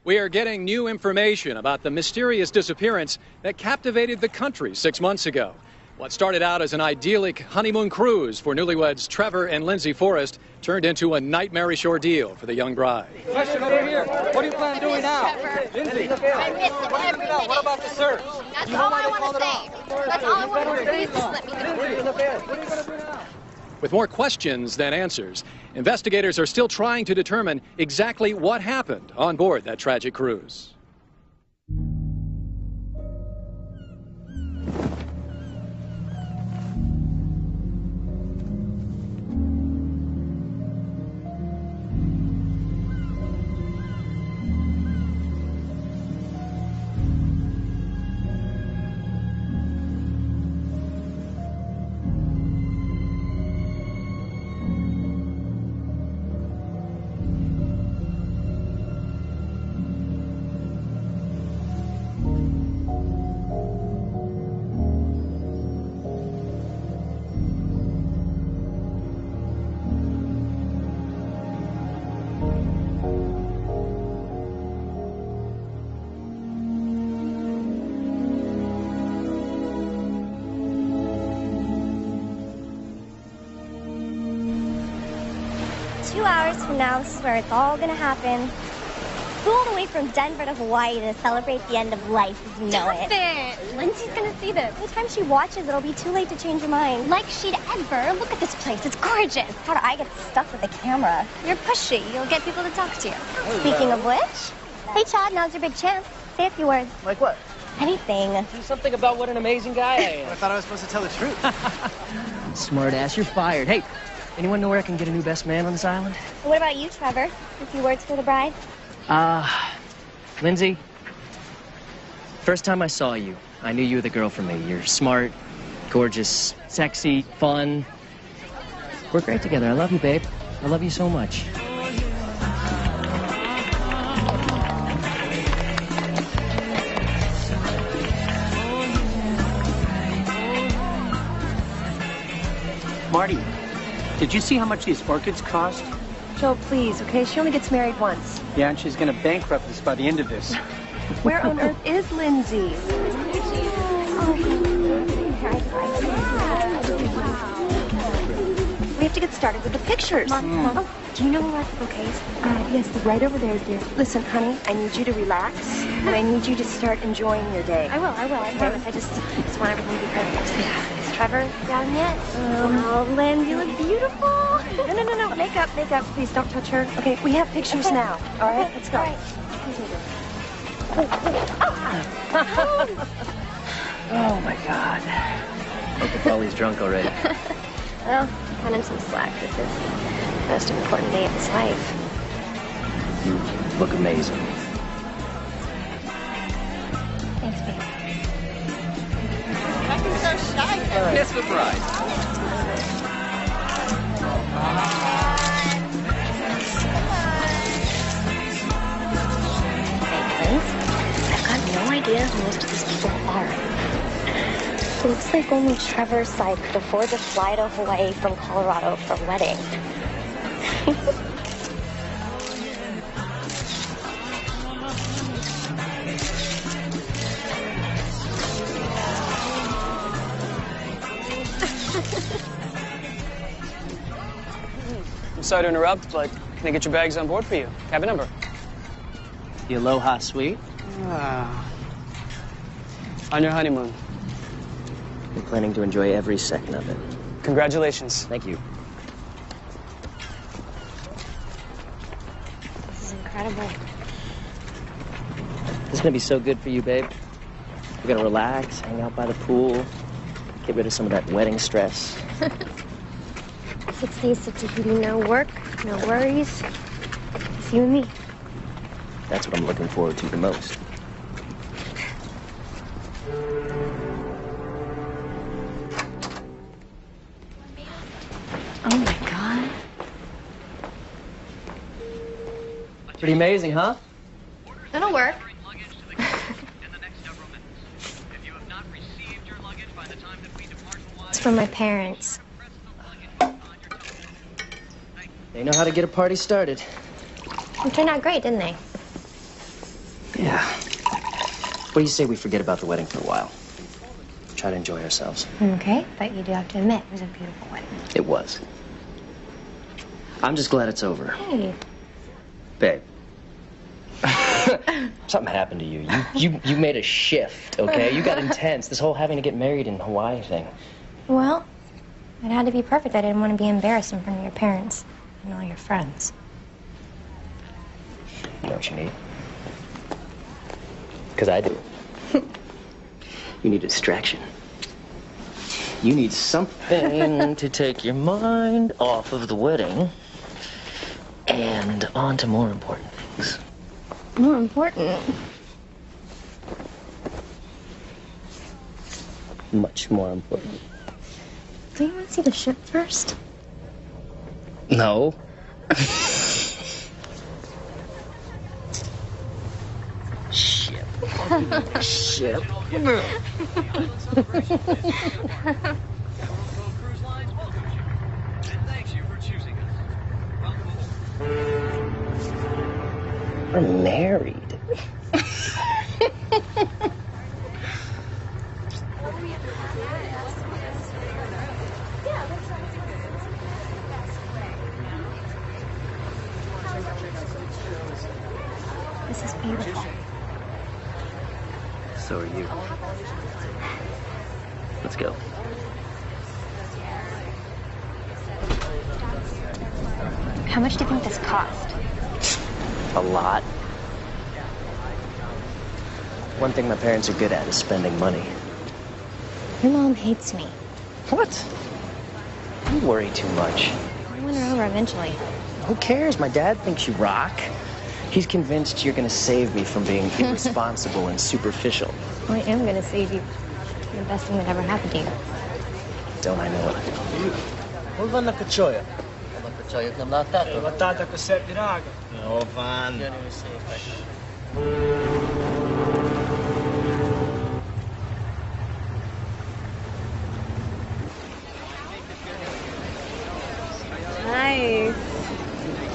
We are getting new information about the mysterious disappearance that captivated the country 6 months ago. What started out as an idyllic honeymoon cruise for newlyweds Trevor and Lindsay Forrest turned into a nightmarish ordeal for the young bride. Question over here. What do you plan on doing now? Lindsay, what about the search? That's all I want to say. That's all I want to say. Just let me know. What are you going to do now? With more questions than answers, investigators are still trying to determine exactly what happened on board that tragic cruise. 2 hours from now, this is where it's all gonna happen. Flew all the way from Denver to Hawaii to celebrate the end of life as we know it. Stop it! Lindsay's gonna see this. By the time she watches, it'll be too late to change her mind. Like she'd ever. Look at this place. It's gorgeous. How do I get stuck with the camera? You're pushy. You'll get people to talk to you. Speaking of which, hey Chad, now's your big chance. Say a few words. Like what? Anything. Do something about what an amazing guy I am. I thought I was supposed to tell the truth. Smart ass, you're fired. Hey, anyone know where I can get a new best man on this island? What about you, Trevor? A few words for the bride? Lindsay, first time I saw you, I knew you were the girl for me. You're smart, gorgeous, sexy, fun. We're great together. I love you, babe. I love you so much. Marty, did you see how much these orchids cost? Joe, please, okay? She only gets married once. Yeah, and she's going to bankrupt us by the end of this. Where on earth is Lindsay? We have to get started with the pictures. Oh, do you know where the bouquets? Yes, right over there, dear. Listen, honey, I need you to relax, and I need you to start enjoying your day. I will. I promise. I just want everything to be perfect. Yeah. Is Trevor down yet? Oh, Lynn, you look beautiful. No. Makeup. Please don't touch her. Okay, we have pictures now. All right, let's go. Oh, my God. Hope the Polly's drunk already. Well, cut him some slack. This is the most important day of his life. You look amazing. Thanks, babe. Yes, that's right. I've got no idea who most of these people are. It looks like only Trevor's side could afford to fly to Hawaii from Colorado for a wedding. I'm sorry to interrupt, but can I get your bags on board for you? Cabin number. The Aloha Suite. On your honeymoon. I'm planning to enjoy every second of it. Congratulations. Thank you. This is incredible. This is gonna be so good for you, babe. We're gonna relax, hang out by the pool, get rid of some of that wedding stress. 6 days to Tahiti, no work, no worries. It's you and me. That's what I'm looking forward to the most. Oh, my God. Pretty amazing, huh? That'll work. It's from my parents. They know how to get a party started. It turned out great, didn't they? Yeah. What do you say we forget about the wedding for a while? Try to enjoy ourselves. Okay, but you do have to admit, it was a beautiful wedding. It was. I'm just glad it's over. Hey. Babe. Something happened to you. You made a shift, okay? You got intense. This whole having to get married in Hawaii thing. Well, it had to be perfect. I didn't want to be embarrassed in front of your parents and all your friends. You know what you need? Because I do. You need a distraction. You need something to take your mind off of the wedding and on to more important things. More important? Much more important. Do you want to see the ship first? No. Ship. Ship. We're married. This is beautiful. So are you. Let's go. How much do you think this cost? A lot. One thing my parents are good at is spending money. Your mom hates me. What? You worry too much. I'll win her over eventually. Who cares? My dad thinks you rock. He's convinced you're gonna save me from being irresponsible and superficial. I am gonna save you. The best thing that ever happened to you. Don't I know it? Hold on, Nakachoya. Nakachoya nam lata. Batata ko set dinaga. No, Van. Nice.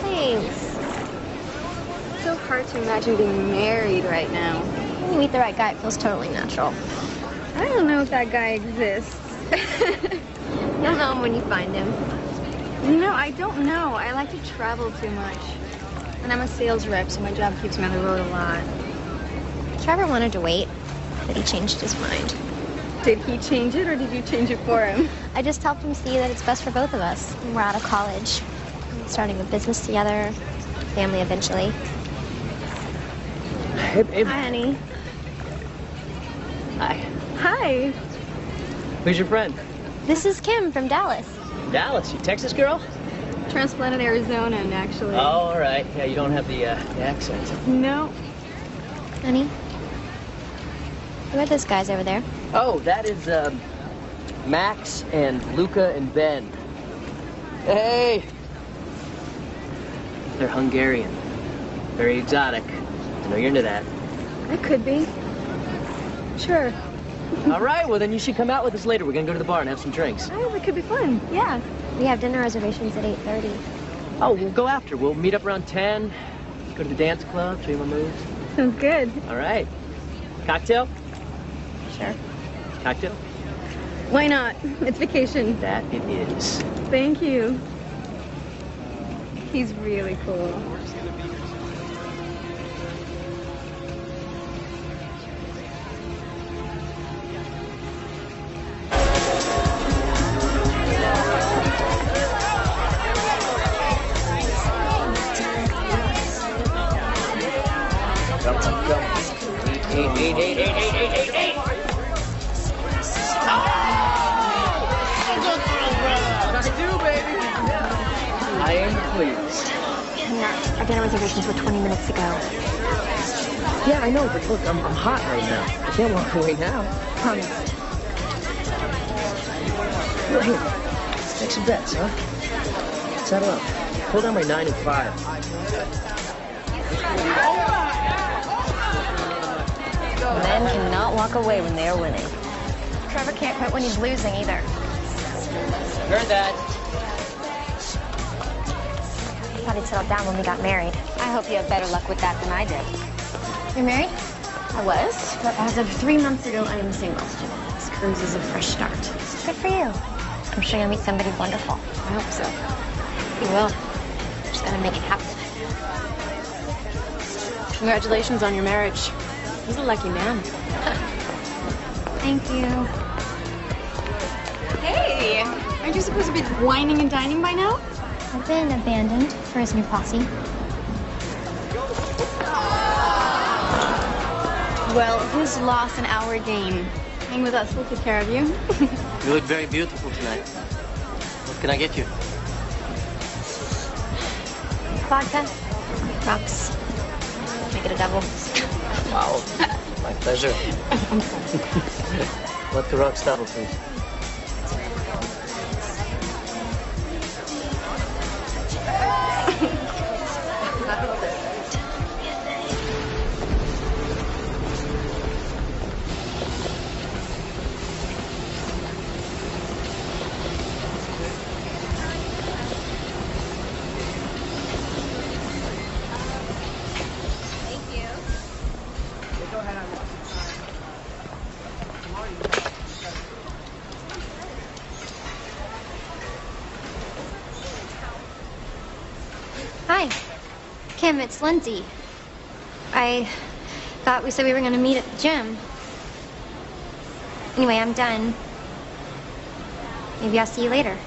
Thanks. It's so hard to imagine being married right now. When you meet the right guy, it feels totally natural. I don't know if that guy exists. You'll know him when you find him. You know, I don't know. I like to travel too much. And I'm a sales rep, so my job keeps me on the road a lot. Trevor wanted to wait, but he changed his mind. Did he change it, or did you change it for him? I just helped him see that it's best for both of us. We're out of college, starting a business together, family eventually. Hey, babe. Hi, honey. Hi. Hi. Who's your friend? This is Kim from Dallas. Dallas. You Texas girl? Transplanted Arizona, actually. Oh, all right. Yeah, you don't have the accent. No. Honey, who are those guys over there? Oh, that is Max and Luca and Ben. Hey. They're Hungarian. Very exotic. I know you're into that. I could be. Sure. All right, well, then you should come out with us later. We're going to go to the bar and have some drinks. Oh, it could be fun. Yeah. We have dinner reservations at 8:30. Oh, we'll go after. We'll meet up around 10, go to the dance club, show you my moves. Sounds good. All right. Cocktail? Sure. Cocktail? Why not? It's vacation. That it is. Thank you. He's really cool. I am pleased. Our dinner reservations were 20 minutes ago. Yeah, I know, but look, I'm hot right now. I can't walk away now. Promise. Well, here, make some bets, huh? Settle up. Pull down my 9 and 5. Men cannot walk away when they are winning. Trevor can't quit when he's losing either. Heard that. I thought he'd settled down when we got married. I hope you have better luck with that than I did. You're married? I was, but as of 3 months ago, I am single. This cruise is a fresh start. Good for you. I'm sure you'll meet somebody wonderful. I hope so. You will. Just gotta make it happen. Congratulations on your marriage. He's a lucky man. Thank you. Hey, aren't you supposed to be whining and dining by now? I've been abandoned for his new posse. Well, his loss and our gain. Hang with us, we'll take care of you. You look very beautiful tonight. What can I get you? Vodka, rocks. Make it a double. Wow. My pleasure. What the rocks double, please? Hi, Kim, it's Lindsay. I thought we said we were going to meet at the gym. Anyway, I'm done. Maybe I'll see you later.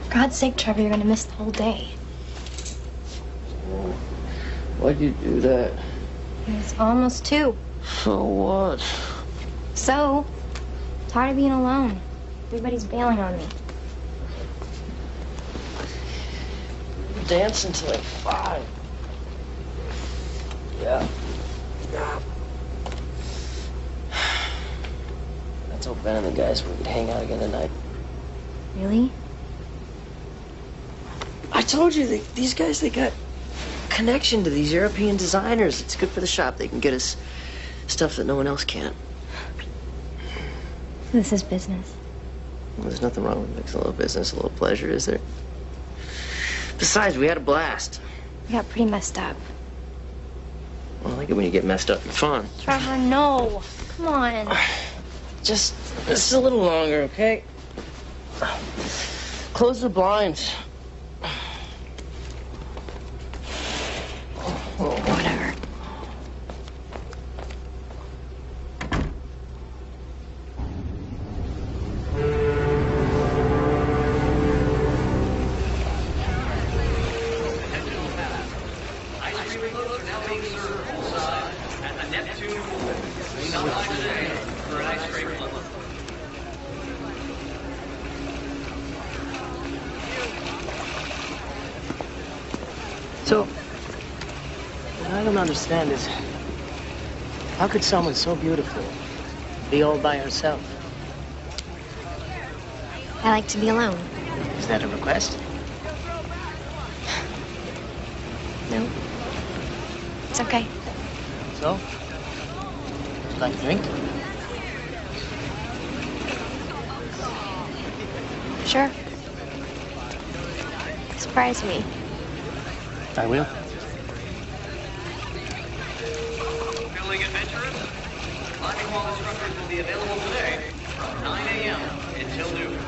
For God's sake, Trevor, you're going to miss the whole day. Why'd you do that? It's almost 2. So what? So, tired of being alone. Everybody's bailing on me. Dance until like 5. Yeah. I told Ben and the guys we could hang out again tonight. Really? I told you, these guys, they got connection to these European designers. It's good for the shop. They can get us stuff that no one else can. This is business. Well, there's nothing wrong with mixing a little business, a little pleasure, is there? Besides, we had a blast. We got pretty messed up. Well, I like it when you get messed up and fun. Trevor, no. Come on. Just a little longer, okay? Close the blinds. Whatever. So, what I don't understand is, how could someone so beautiful be all by herself? I like to be alone. Is that a request? No. It's okay. So? Would you like a drink? Sure. Surprise me. I will. Feeling adventurous? Climbing wall instructors will be available today from 9 a.m. until noon.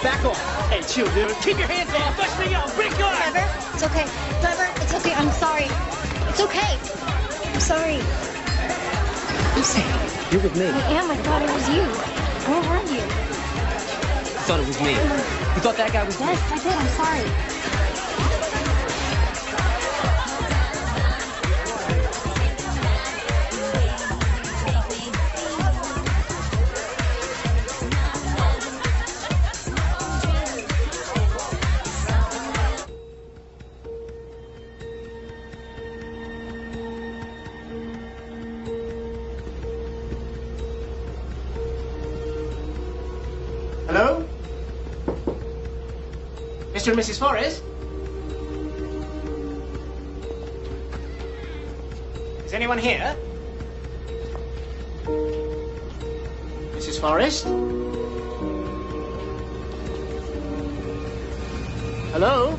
Back off. Hey, chill, dude. Keep your hands off. Touch me up. Break your arm. Trevor, it's okay. Trevor, it's okay. I'm sorry. It's okay. I'm sorry. Lucy, you're with me. I am. I thought it was you. Where were you? You thought it was me. You thought that guy was me? Yes, I did. I'm sorry. Hello? Mr. and Mrs. Forrest? Is anyone here? Mrs. Forrest? Hello?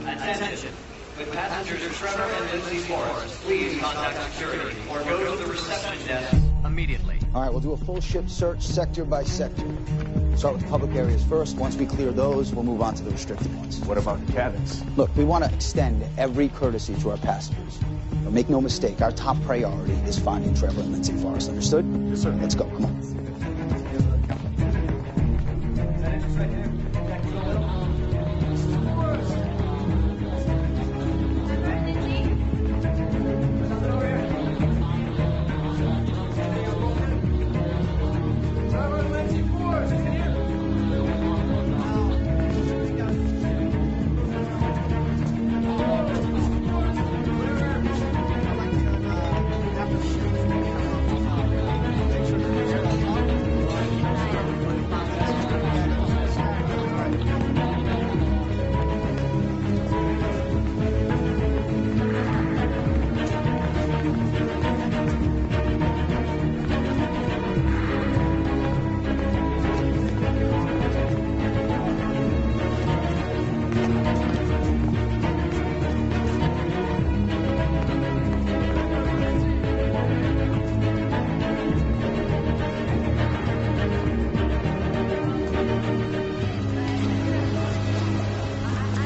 Attention. With passengers Trevor and Lindsay Forrest, please contact security or go to the reception desk immediately. All right, we'll do a full ship search sector by sector. Start with public areas first. Once we clear those, we'll move on to the restricted ones. What about the cabins? Look, we want to extend every courtesy to our passengers. But make no mistake, our top priority is finding Trevor and Lindsay Forrest. Understood? Yes, sir. Let's go. Come on.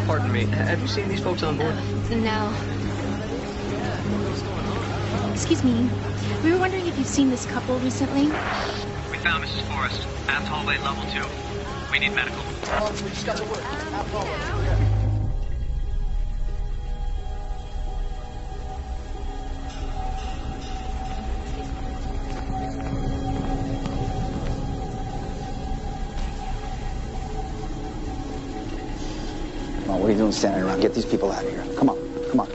Pardon me. Have you seen these folks on board? No. Excuse me. We were wondering if you've seen this couple recently. We found Mrs. Forrest. Aft hallway level 2. We need medical. We just got to work. Come on, what are you doing standing around? Get these people out of here. Come on, come on.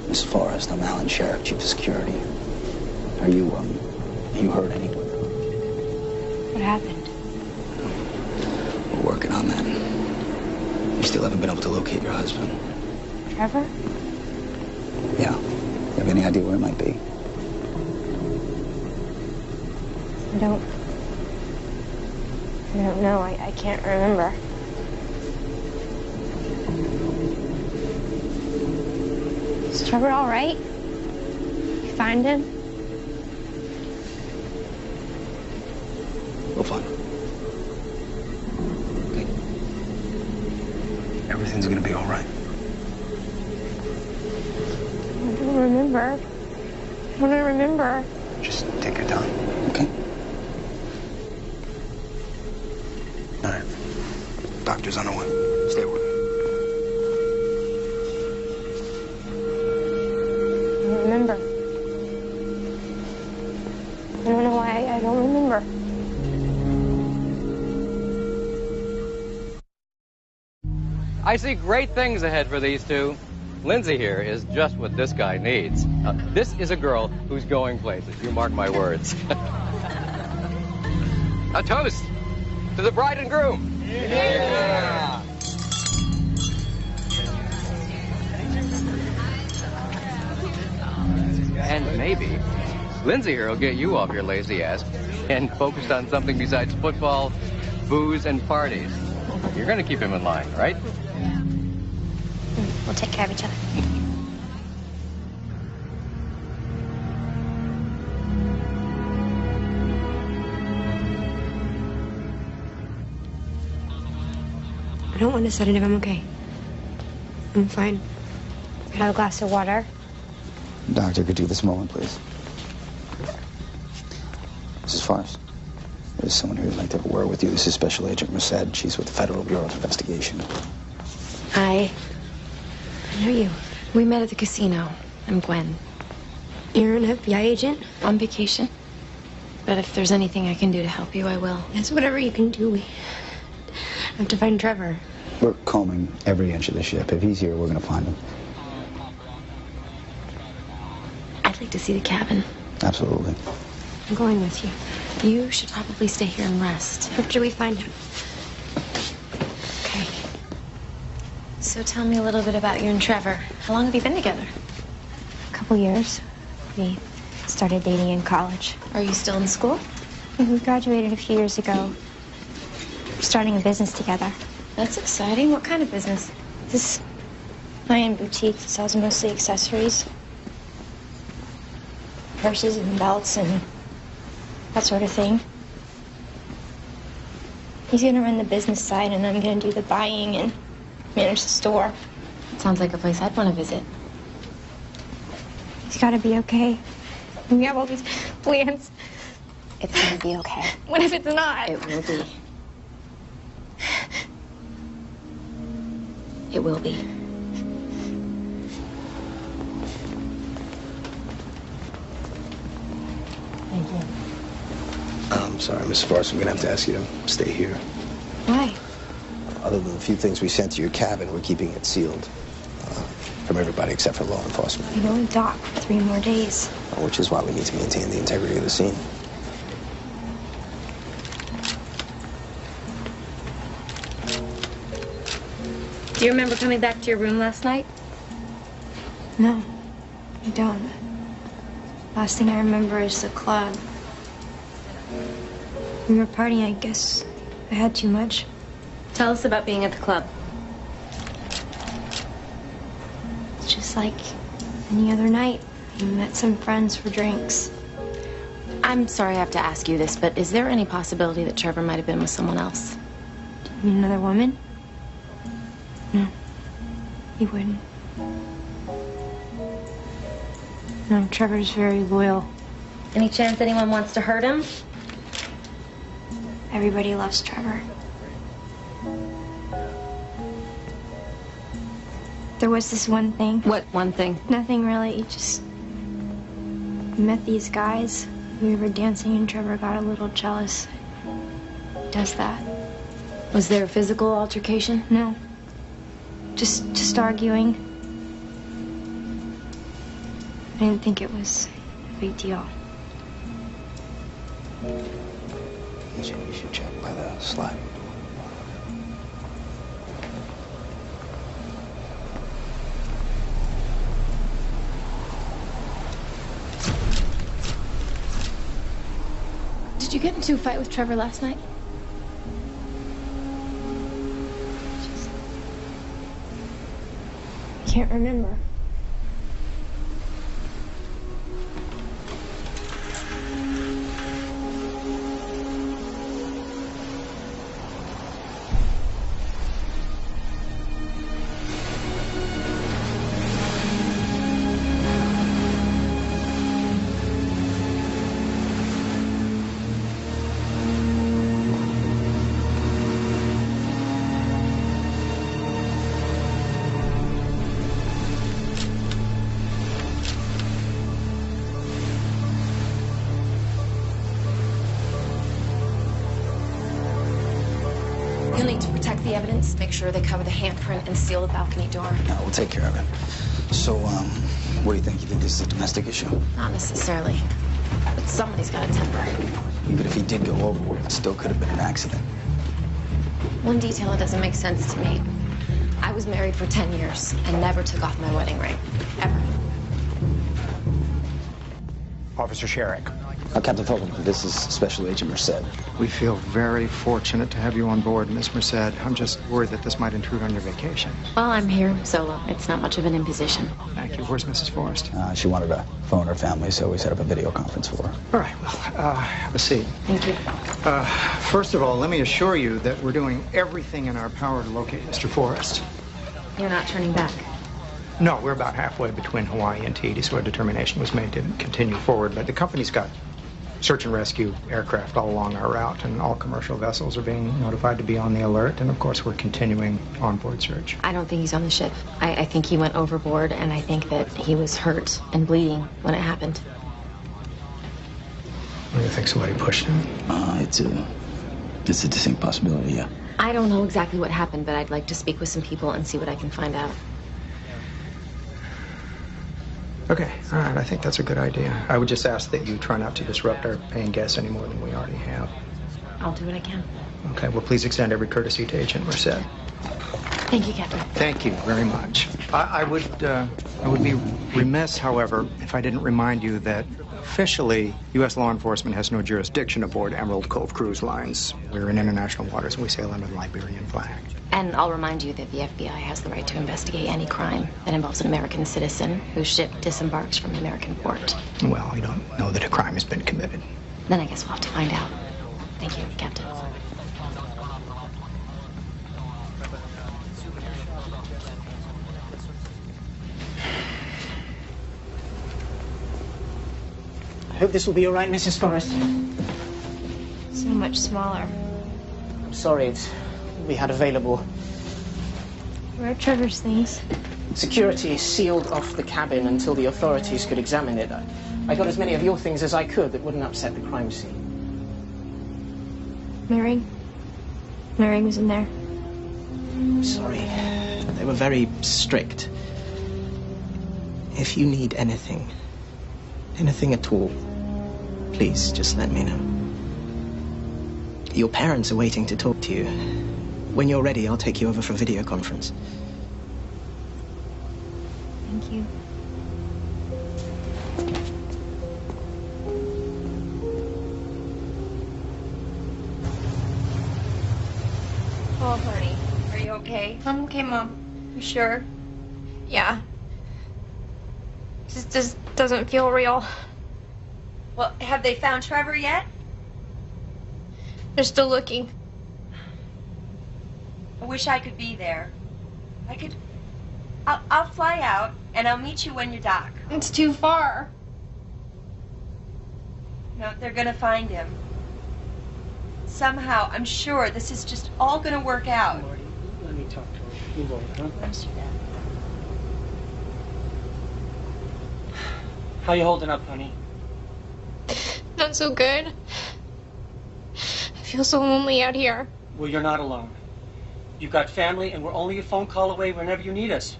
Miss Forrest, I'm Alan Sheriff, Chief of Security. Are you hurt anyone? What happened? We're working on that. We still haven't been able to locate your husband. Trevor? Yeah. You have any idea where it might be? I don't know. I can't remember. Is Trevor all right? You find him? We'll find him. Okay. Everything's gonna be all right. I don't remember. I don't remember. Just take your time, okay? All right. Doctor's on the way. Stay with me. I don't remember. I don't know why I don't remember. I see great things ahead for these two. Lindsay here is just what this guy needs. This is a girl who's going places. You mark my words. A toast to the bride and groom. Yeah. And maybe Lindsay here will get you off your lazy ass and focused on something besides football, booze, and parties. You're going to keep him in line, right? We'll take care of each other. I don't want a sedative. I'm okay. I'm fine. Could I have a glass of water? Doctor, could you this moment, please? Mrs. Forrest, there's someone here who'd like to have a word with you. This is Special Agent Merced. She's with the Federal Bureau of Investigation. I know you. We met at the casino. I'm Gwen. You're an FBI agent? On vacation. But if there's anything I can do to help you, I will. Yes, whatever you can do. We have to find Trevor. We're combing every inch of the ship. If he's here, we're going to find him. I'd like to see the cabin. Absolutely. I'm going with you. You should probably stay here and rest. After we find him. Okay. So tell me a little bit about you and Trevor. How long have you been together? A couple years. We started dating in college. Are you still in school? We graduated a few years ago. We're starting a business together. That's exciting. What kind of business? This high-end boutique that sells mostly accessories. Purses and belts and that sort of thing. He's gonna run the business side and I'm gonna do the buying and manage the store. Sounds like a place I'd want to visit. He's gotta be okay. We have all these plans. It's gonna be okay. What if it's not? It will be. It will be. Thank you. I'm sorry, Mrs. Forrest, I'm gonna have to ask you to stay here. Why? Other than the few things we sent to your cabin, we're keeping it sealed. From everybody except for law enforcement. We only dock for 3 more days. Which is why we need to maintain the integrity of the scene. Do you remember coming back to your room last night? No, I don't. Last thing I remember is the club. We were partying, I guess. I had too much. Tell us about being at the club. It's just like any other night. We met some friends for drinks. I'm sorry I have to ask you this, but is there any possibility that Trevor might have been with someone else? You mean another woman? No, he wouldn't. No, Trevor's very loyal. Any chance anyone wants to hurt him? Everybody loves Trevor. There was this one thing. What one thing? Nothing really, just met these guys. We were dancing and Trevor got a little jealous. He does that. Was there a physical altercation? No. Just arguing. I didn't think it was a big deal. You should check by the slide. Did you get into a fight with Trevor last night? I can't remember. You'll need to protect the evidence, make sure they cover the handprint, and seal the balcony door. No, we'll take care of it. So, what do you think? You think this is a domestic issue? Not necessarily. But somebody's got a temper. Even if he did go overboard, it still could have been an accident. One detail that doesn't make sense to me. I was married for 10 years and never took off my wedding ring. Ever. Officer Sherrick. Captain Fulton, this is Special Agent Merced. We feel very fortunate to have you on board, Miss Merced. I'm just worried that this might intrude on your vacation. Well, I'm here solo. It's not much of an imposition. Thank you. Where's Mrs. Forrest? She wanted to phone her family, so we set up a video conference for her. All right, well, have a seat. Thank you. First of all, let me assure you that we're doing everything in our power to locate Mr. Forrest. You're not turning back? No, we're about halfway between Hawaii and Tahiti, so a determination was made to continue forward. But the company's got search and rescue aircraft all along our route, and all commercial vessels are being notified to be on the alert. And of course, we're continuing onboard search. I don't think he's on the ship. I think he went overboard, and I think that he was hurt and bleeding when it happened. What do you think? Somebody pushed him? It's a distinct possibility, yeah. I don't know exactly what happened, but I'd like to speak with some people and see what I can find out. Okay, all right, I think that's a good idea. I would just ask that you try not to disrupt our paying guests any more than we already have. I'll do what I can. Okay, well, please extend every courtesy to Agent Merced. Thank you, Captain. Thank you very much. I would be remiss, however, if I didn't remind you that officially, U.S. law enforcement has no jurisdiction aboard Emerald Cove Cruise Lines. We're in international waters, and we sail under the Liberian flag. And I'll remind you that the FBI has the right to investigate any crime that involves an American citizen whose ship disembarks from an American port. Well, we don't know that a crime has been committed. Then I guess we'll have to find out. Thank you, Captain. I hope this will be all right, Mrs. Forrest. So much smaller. I'm sorry, it's all we had available. Where are Trevor's things? Security sealed off the cabin until the authorities could examine it. I got as many of your things as I could that wouldn't upset the crime scene. My ring? My ring was in there. I'm sorry. They were very strict. If you need anything at all, please just let me know. Your parents are waiting to talk to you. When you're ready, I'll take you over for a video conference. Thank you. Oh, honey, are you okay? I'm okay, Mom. You sure? Yeah. Just doesn't feel real. Well, have they found Trevor yet? They're still looking. I wish I could be there. I'll fly out, and I'll meet you when you dock. It's too far. No, they're gonna find him. Somehow, I'm sure this is just all gonna work out. Marty, let me talk to her. You will, huh? Let's do that. How you holding up, honey? Not so good. I feel so lonely out here. Well, you're not alone. You've got family, and we're only a phone call away whenever you need us.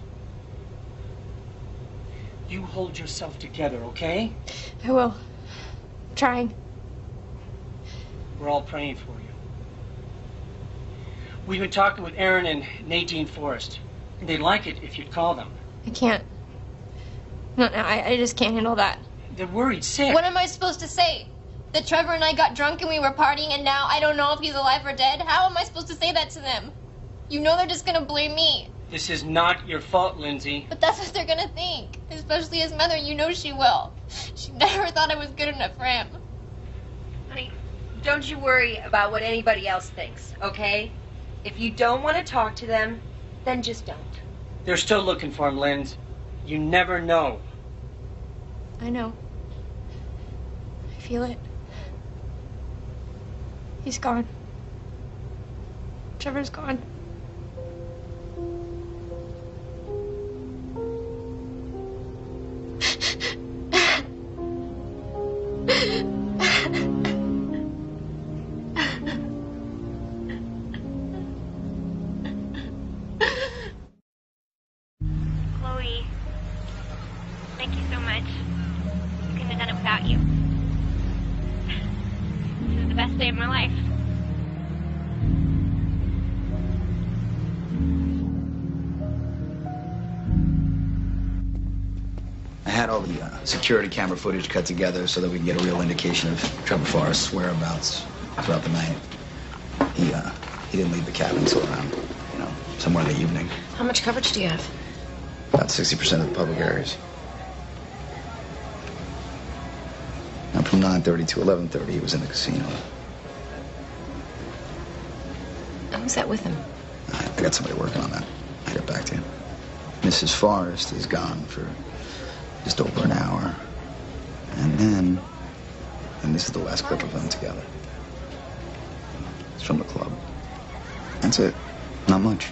You hold yourself together, okay? I will. I'm trying. We're all praying for you. We've been talking with Aaron and Nadine Forrest, and they'd like it if you'd call them. I can't. No, I just can't handle that. They're worried sick. What am I supposed to say? That Trevor and I got drunk and we were partying and now I don't know if he's alive or dead? How am I supposed to say that to them? You know they're just gonna blame me. This is not your fault, Lindsay. But that's what they're gonna think. Especially his mother, you know she will. She never thought I was good enough for him. Honey, don't you worry about what anybody else thinks, okay? If you don't want to talk to them, then just don't. They're still looking for him, Linz. You never know. I know. I feel it. He's gone. Trevor's gone. Chloe, thank you so much. I couldn't have done it without you. This is the best day of my life. I had all the security camera footage cut together so that we can get a real indication of Trevor Forrest's whereabouts throughout the night. He didn't leave the cabin until around, somewhere in the evening. How much coverage do you have? About 60% of the public areas. And from 9:30 to 11:30, he was in the casino. Who's that with him? I got somebody working on that. I'll get back to you. Mrs. Forrest is gone for just over an hour. And this is the last clip of them together. It's from the club. That's it. Not much.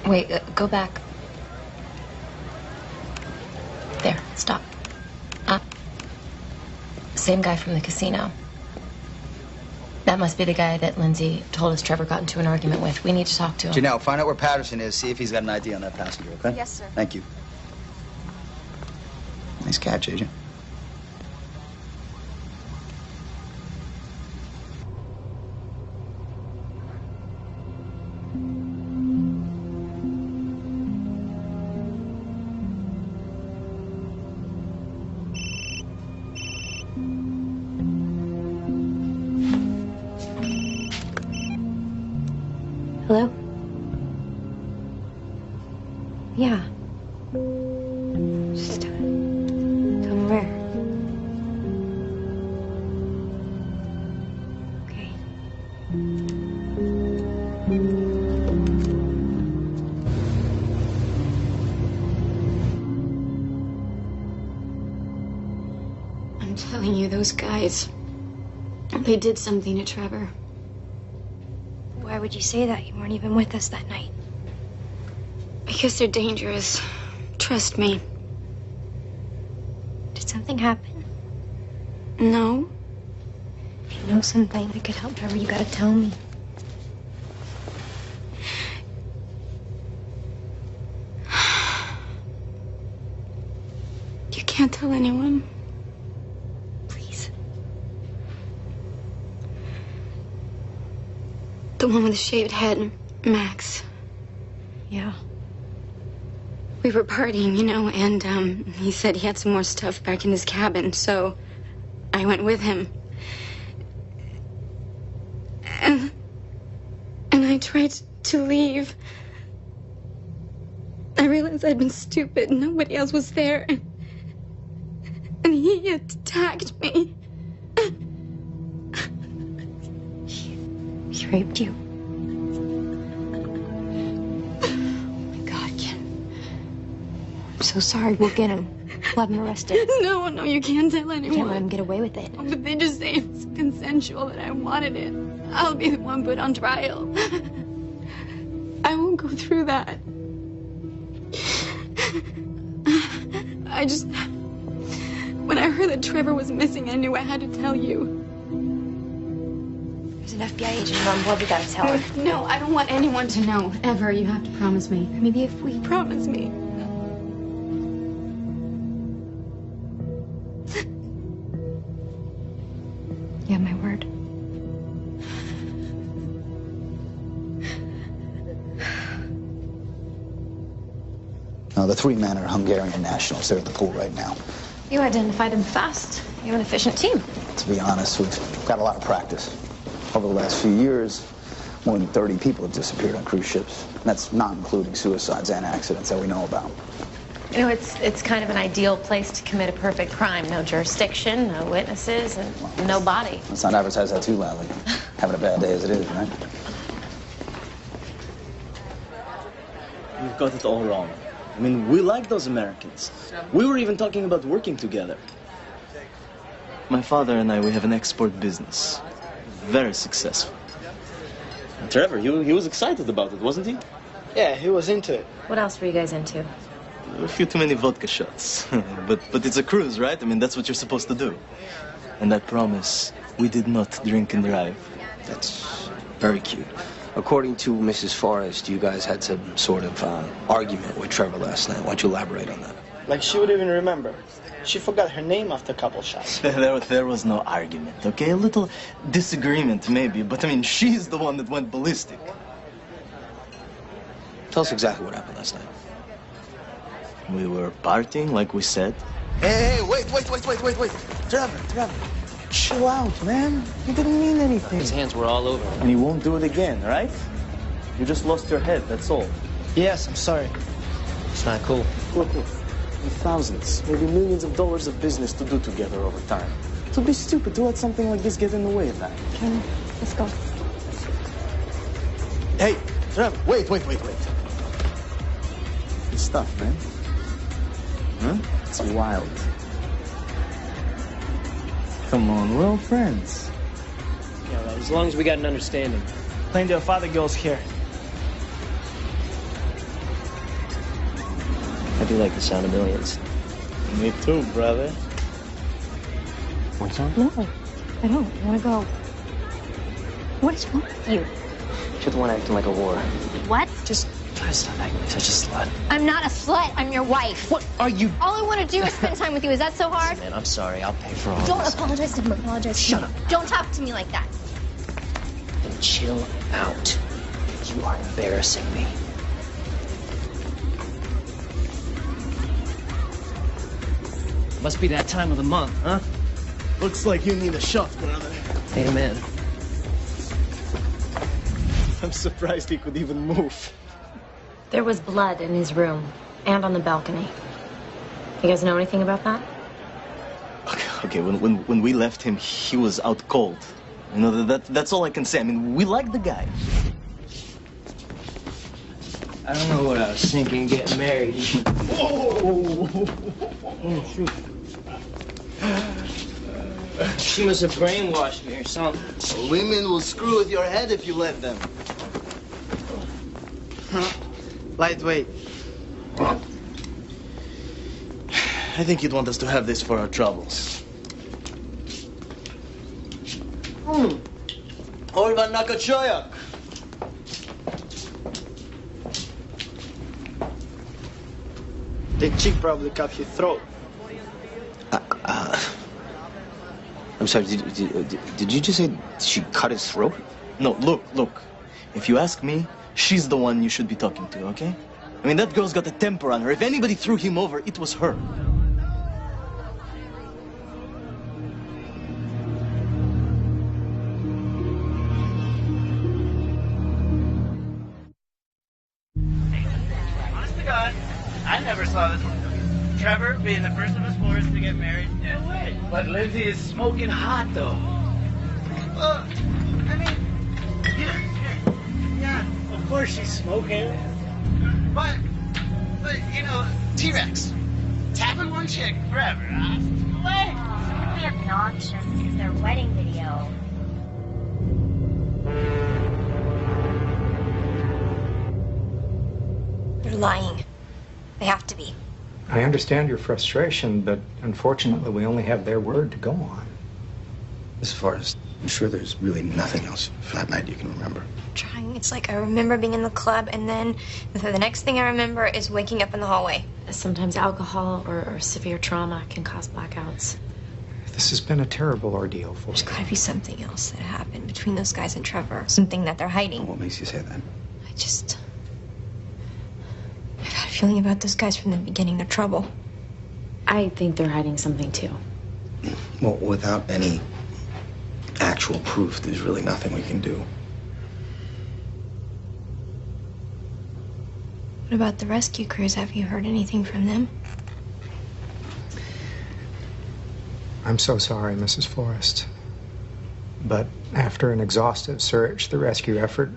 Wait, go back. There, stop. Same guy from the casino. That must be the guy that Lindsay told us Trevor got into an argument with. We need to talk to him. Janelle, find out where Patterson is. See if he's got an ID on that passenger, okay? Yes, sir. Thank you. Nice catch, Agent. Hello? Yeah. Just tell me where. Okay. I'm telling you, those guys, they did something to Trevor. Why would you say that? You weren't even with us that night. Because they're dangerous. Trust me. Did something happen? No. If you know something that could help Trevor, you gotta tell me. You can't tell anyone. Please. The one with the shaved head, Max. Yeah. We were partying, and he said he had some more stuff back in his cabin, so I went with him. And I tried to leave. I realized I'd been stupid. Nobody else was there. And he attacked me. He raped you. I'm so sorry. We'll get him. We'll have him arrested. No, you can't tell anyone. You can't let him get away with it. Oh, but they just say it's consensual that I wanted it. I'll be the one put on trial. I won't go through that. When I heard that Trevor was missing, I knew I had to tell you. There's an FBI agent on board. We gotta tell her. No, I don't want anyone to know, ever. You have to promise me. Maybe if we... Promise me. You have my word. Now, the three men are Hungarian nationals. They're at the pool right now. You identified them fast. You have an efficient team. To be honest, we've got a lot of practice. Over the last few years, more than 30 people have disappeared on cruise ships. And that's not including suicides and accidents that we know about. You know, it's kind of an ideal place to commit a perfect crime. No jurisdiction, no witnesses, and no body. Let's not advertise that too loudly. Having a bad day as it is, right? You've got it all wrong. I mean, we like those Americans. We were even talking about working together. My father and I, we have an export business. Very successful. And Trevor, he was excited about it, wasn't he? Yeah, he was into it. What else were you guys into? A few too many vodka shots. but it's a cruise, right? I mean, that's what you're supposed to do. And I promise, we did not drink and drive. That's very cute. According to Mrs. Forrest, you guys had some sort of argument with Trevor last night. Why don't you elaborate on that? Like she would even remember. She forgot her name after a couple shots. There was no argument, okay? A little disagreement, maybe. But, I mean, she's the one that went ballistic. Tell us exactly what happened last night. We were partying, like we said. Hey, wait. Trevor. Chill out, man. He didn't mean anything. His hands were all over him. And he won't do it again, right? You just lost your head, that's all. Yes, I'm sorry. It's not cool. Look. With thousands, maybe millions of dollars of business to do together over time. It would be stupid to let something like this get in the way of that. Ken, let's go. Hey, Trevor, wait. Good stuff, man. Huh? It's wild. Come on, we're all friends. Yeah, well, as long as we got an understanding. Plenty of other girls here. I do like the sound of millions. Me too, brother. Want some? No, I don't. I want to go. What is wrong with you? You're the one acting like a whore. What? Just try to stop acting like such a slut. I'm not a slut. I'm your wife. What are you? All I want to do is spend time with you. Is that so hard? Listen, man, I'm sorry. I'll pay for all Don't this. apologize to him. Apologize. Shut up. Don't talk to me like that. Then chill out. You are embarrassing me. Must be that time of the month, huh? Looks like you need a shot, brother. Amen. I'm surprised he could even move. There was blood in his room and on the balcony. You guys know anything about that? Okay, when we left him, he was out cold. You know, that's all I can say. I mean, we like the guy. I don't know what I was thinking getting married. Oh, shoot. She must have brainwashed me or something. Women will screw with your head if you let them. Lightweight. I think you'd want us to have this for our troubles. Orban Nakachoyak. The chick probably cut his throat. I'm sorry, did you just say she cut his throat? No, look. If you ask me, she's the one you should be talking to, okay? I mean, that girl's got a temper on her. If anybody threw him over, it was her. Honest to God, I never saw this one. Trevor being the first of his fours to get married. No way. But Lindsay is smoking hot, though. Well, I mean, yeah, of course she's smoking. But you know, T-Rex, tapping one chick forever, huh? What? It's really obnoxious. It's their wedding video. They're lying. They have to be. I understand your frustration, but unfortunately, we only have their word to go on. As far as I'm sure there's really nothing else from that night you can remember. Trying. It's like I remember being in the club, and then the next thing I remember is waking up in the hallway. Sometimes alcohol or severe trauma can cause blackouts. This has been a terrible ordeal for There's you. got to be something else that happened between those guys and Trevor. Something that they're hiding. What makes you say that? I've had a feeling about those guys from the beginning. They're trouble. I think they're hiding something too. Well, without any actual proof, there's really nothing we can do. What about the rescue crews? Have you heard anything from them? I'm so sorry, Mrs. Forrest. But after an exhaustive search, the rescue effort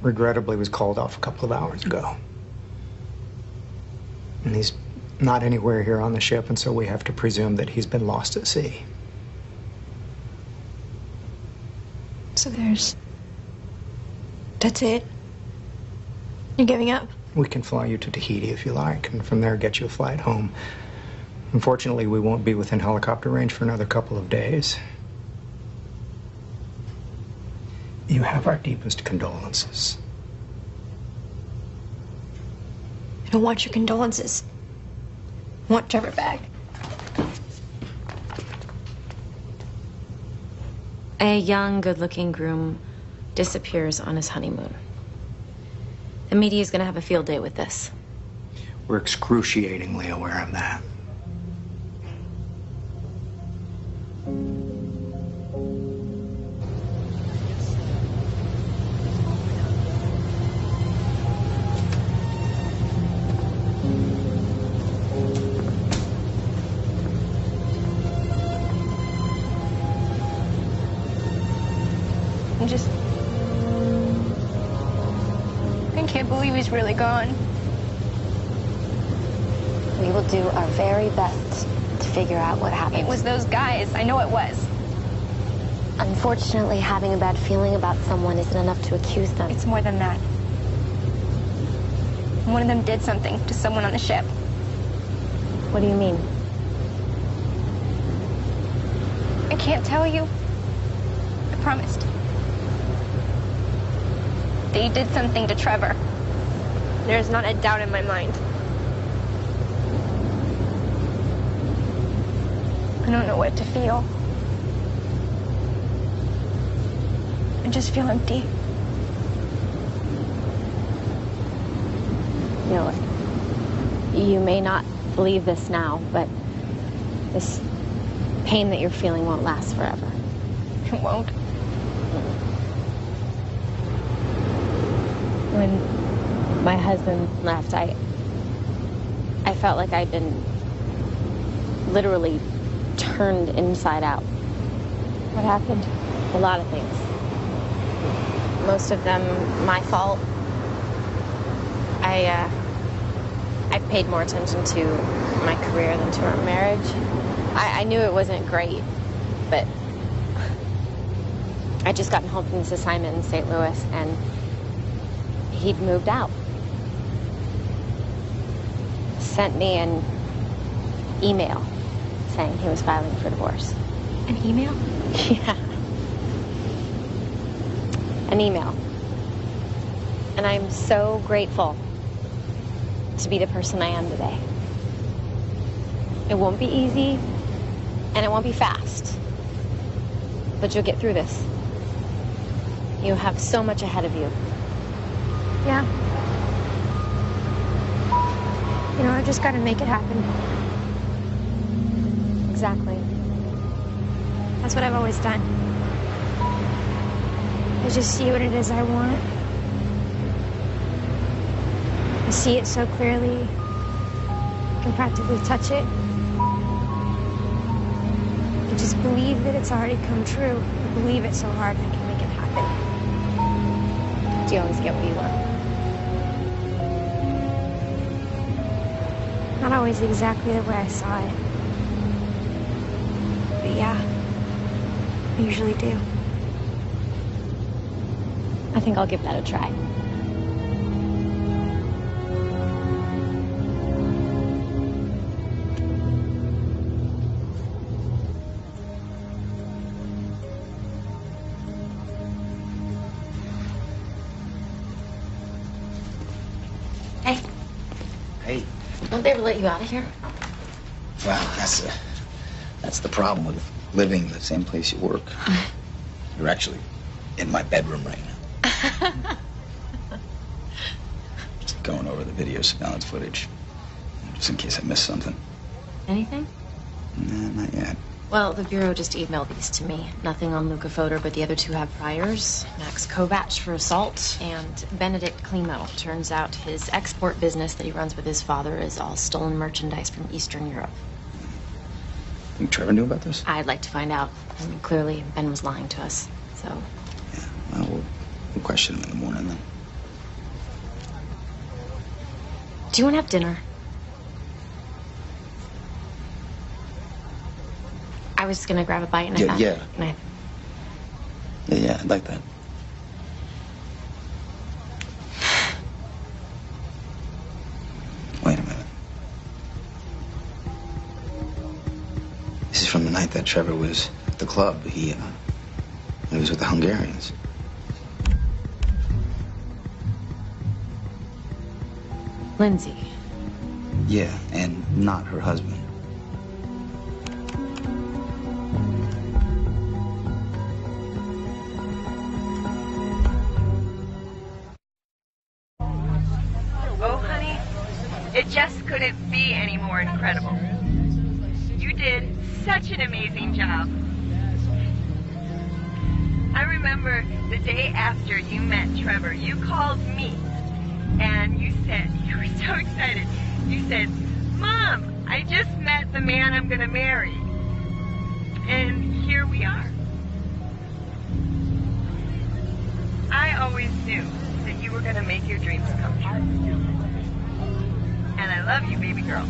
regrettably was called off a couple of hours ago. And he's not anywhere here on the ship, and so we have to presume that he's been lost at sea. So that's it? You're giving up? We can fly you to Tahiti if you like, and from there get you a flight home. Unfortunately, we won't be within helicopter range for another couple of days. You have our deepest condolences. I don't want your condolences. I want Trevor back. A young, good-looking groom disappears on his honeymoon. The media is going to have a field day with this. We're excruciatingly aware of that. I can't believe he's really gone. We will do our very best to figure out what happened. It was those guys. I know it was. Unfortunately, having a bad feeling about someone isn't enough to accuse them. It's more than that. One of them did something to someone on the ship. What do you mean? I can't tell you. I promised. They did something to Trevor. There's not a doubt in my mind. I don't know what to feel. I just feel empty. You know, you may not believe this now, but this pain that you're feeling won't last forever. It won't. When my husband left, I felt like I'd been literally turned inside out. What happened? A lot of things. Most of them my fault. I paid more attention to my career than to our marriage. I knew it wasn't great, but I'd just gotten home from this assignment in St. Louis, and he'd moved out. Sent me an email saying he was filing for divorce. An email? Yeah. An email. And I'm so grateful to be the person I am today. It won't be easy, and it won't be fast, but you'll get through this. You have so much ahead of you. Yeah. You know, I just gotta make it happen. Exactly. That's what I've always done. I just see what it is I want. I see it so clearly. I can practically touch it. I just believe that it's already come true. I believe it so hard I can make it happen. Do you always get what you want? Not always exactly the way I saw it. But yeah, I usually do. I think I'll give that a try. Hey. Hey. Won't they ever let you out of here? Well, that's the problem with living in the same place you work. You're actually in my bedroom right now. Just going over the video surveillance footage, just in case I missed something. Anything? Nah, not yet. Well, the Bureau just emailed these to me. Nothing on Luca Fodor, but the other two have priors. Max Kovach for assault and Benedict Klimo. Turns out his export business that he runs with his father is all stolen merchandise from Eastern Europe. Think Trevor knew about this? I'd like to find out. I mean, clearly, Ben was lying to us, so... Yeah, well, we'll question him in the morning, then. Do you want to have dinner? I was gonna grab a bite and I thought... Yeah. And Yeah, I'd like that. Wait a minute. This is from the night that Trevor was at the club. He was with the Hungarians. Lindsay. Yeah, and not her husband. Oh, honey, it just did such an amazing job. I remember the day after you met Trevor, you called me and you said, you were so excited. You said, Mom, I just met the man I'm going to marry. And here we are. I always knew that you were going to make your dreams come true. And I love you, baby girl.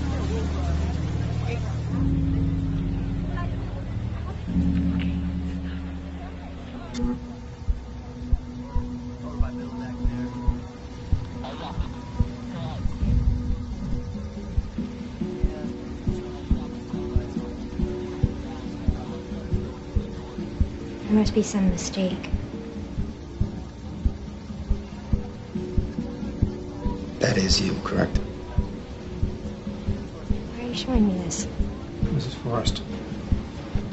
There must be some mistake. That is you, correct? Why are you showing me this? Mrs. Forrest,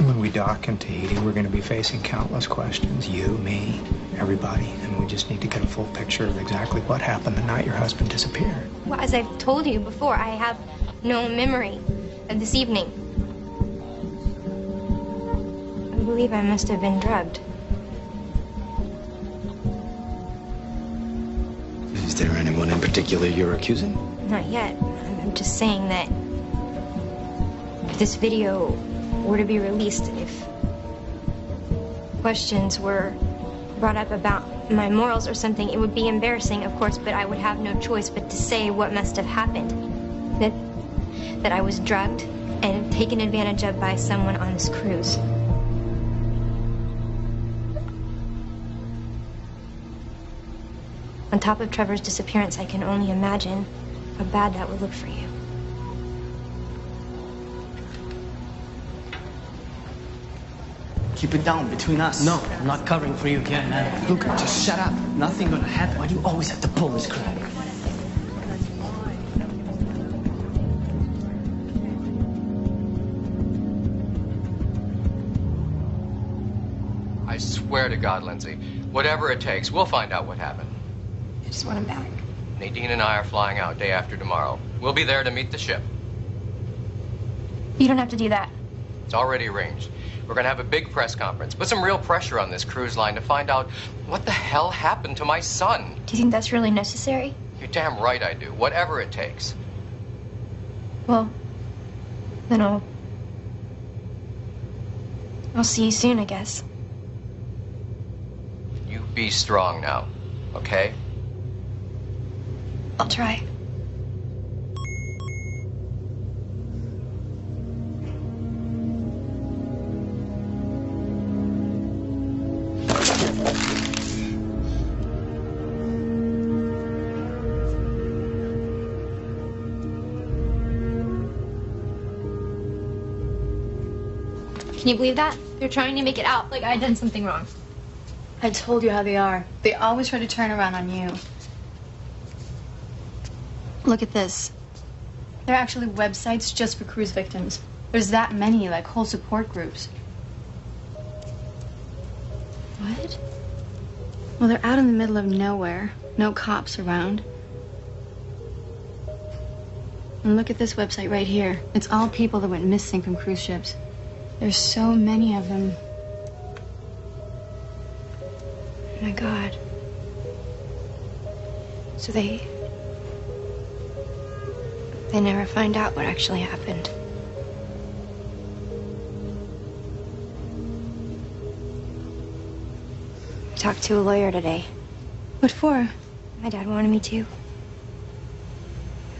when we dock in Tahiti, we're going to be facing countless questions. You, me, everybody. And we just need to get a full picture of exactly what happened the night your husband disappeared. Well, as I've told you before, I have no memory of this evening. I believe I must have been drugged. Is there anyone in particular you're accusing? Not yet. I'm just saying that if this video were to be released, if questions were brought up about my morals or something, it would be embarrassing, of course, but I would have no choice but to say what must have happened. That I was drugged and taken advantage of by someone on this cruise. On top of Trevor's disappearance, I can only imagine how bad that would look for you. Keep it down between us. No, I'm not covering for you again, man. Luca, just shut up. Nothing gonna happen. Why do you always have to pull this crap? I swear to God, Lindsay, whatever it takes, we'll find out what happened. I just want him back. Nadine and I are flying out day after tomorrow. We'll be there to meet the ship. You don't have to do that. It's already arranged. We're going to have a big press conference. Put some real pressure on this cruise line to find out what the hell happened to my son. Do you think that's really necessary? You're damn right I do. Whatever it takes. Well, then I'll see you soon, I guess. You be strong now, okay? I'll try. Can you believe that? They're trying to make it out like I done something wrong. I told you how they are. They always try to turn around on you. Look at this. There are actually websites just for cruise victims. There's that many, like whole support groups. What? Well, they're out in the middle of nowhere. No cops around. And look at this website right here. It's all people that went missing from cruise ships. There's so many of them. Oh my God. So they never find out what actually happened. I talked to a lawyer today. What for? My dad wanted me to. It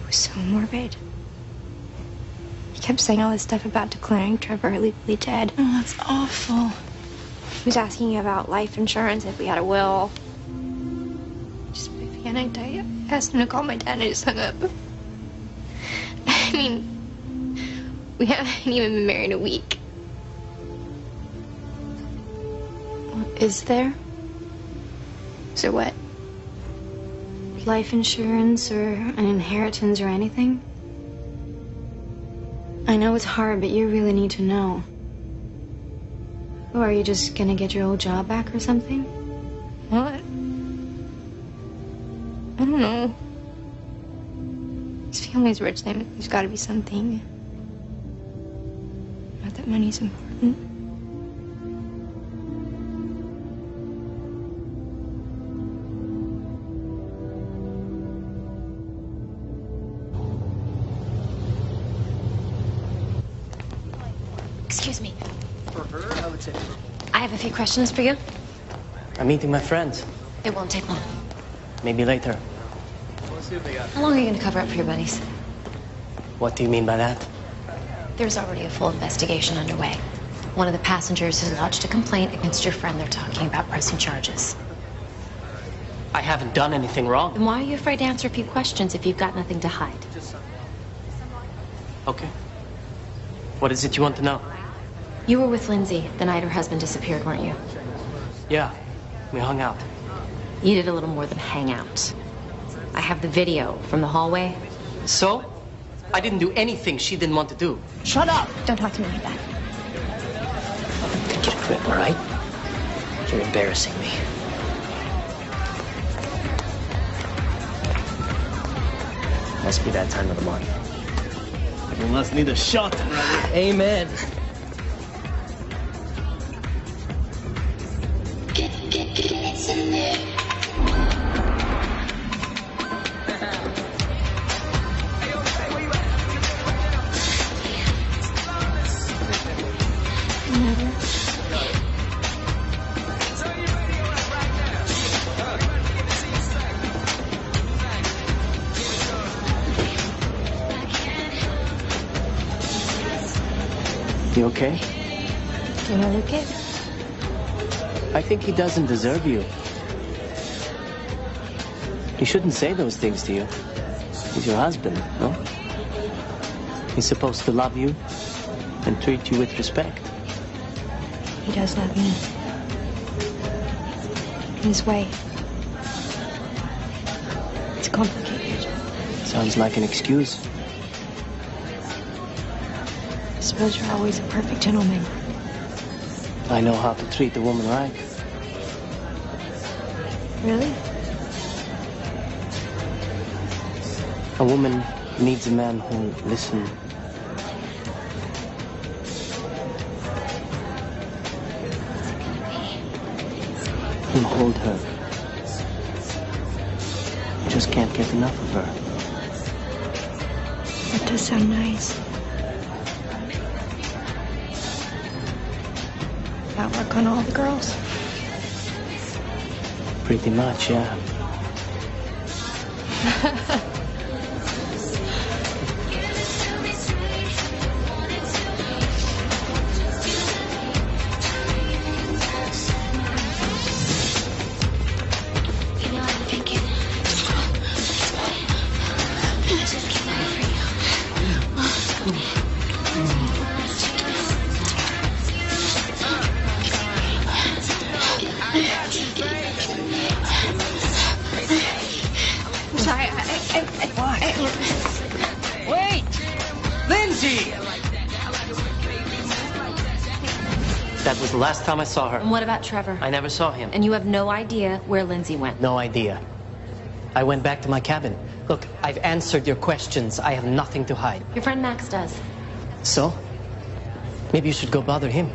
was so morbid. He kept saying all this stuff about declaring Trevor legally dead. Oh, that's awful. He was asking about life insurance, if we had a will. Just panicked. I asked him to call my dad and I just hung up. I mean, we haven't even been married a week. Is there? Is there what? Life insurance or an inheritance or anything? I know it's hard, but you really need to know. Or are you just gonna get your old job back or something? What? I don't know. His family's rich, then there's gotta be something. that money's important. Excuse me. For her, I would say. I have a few questions for you. I'm meeting my friends. It won't take long. Maybe later. How long are you going to cover up for your buddies? What do you mean by that? There's already a full investigation underway. One of the passengers has lodged a complaint against your friend. They're talking about pressing charges. I haven't done anything wrong. Then why are you afraid to answer a few questions if you've got nothing to hide? Okay. What is it you want to know? You were with Lindsay the night her husband disappeared, weren't you? Yeah, we hung out. You did a little more than hang out. I have the video from the hallway. So? I didn't do anything she didn't want to do. Shut up! Don't talk to me like that. Get a grip, all right? You're embarrassing me. Must be that time of the month. You must need a shot, brother. Amen. You okay? Do I look it? I think he doesn't deserve you. He shouldn't say those things to you. He's your husband, no? He's supposed to love you and treat you with respect. He does love me. In his way. It's complicated. Sounds like an excuse. I suppose you're always a perfect gentleman. I know how to treat a woman right. Really? A woman needs a man who'll listen. And hold her. You just can't get enough of her. That does sound nice. That work on all the girls? Pretty much, yeah. Sorry, Wait! Lindsay! That was the last time I saw her. And what about Trevor? I never saw him. And you have no idea where Lindsay went? No idea. I went back to my cabin. Look, I've answered your questions. I have nothing to hide. Your friend Max does. So? Maybe you should go bother him.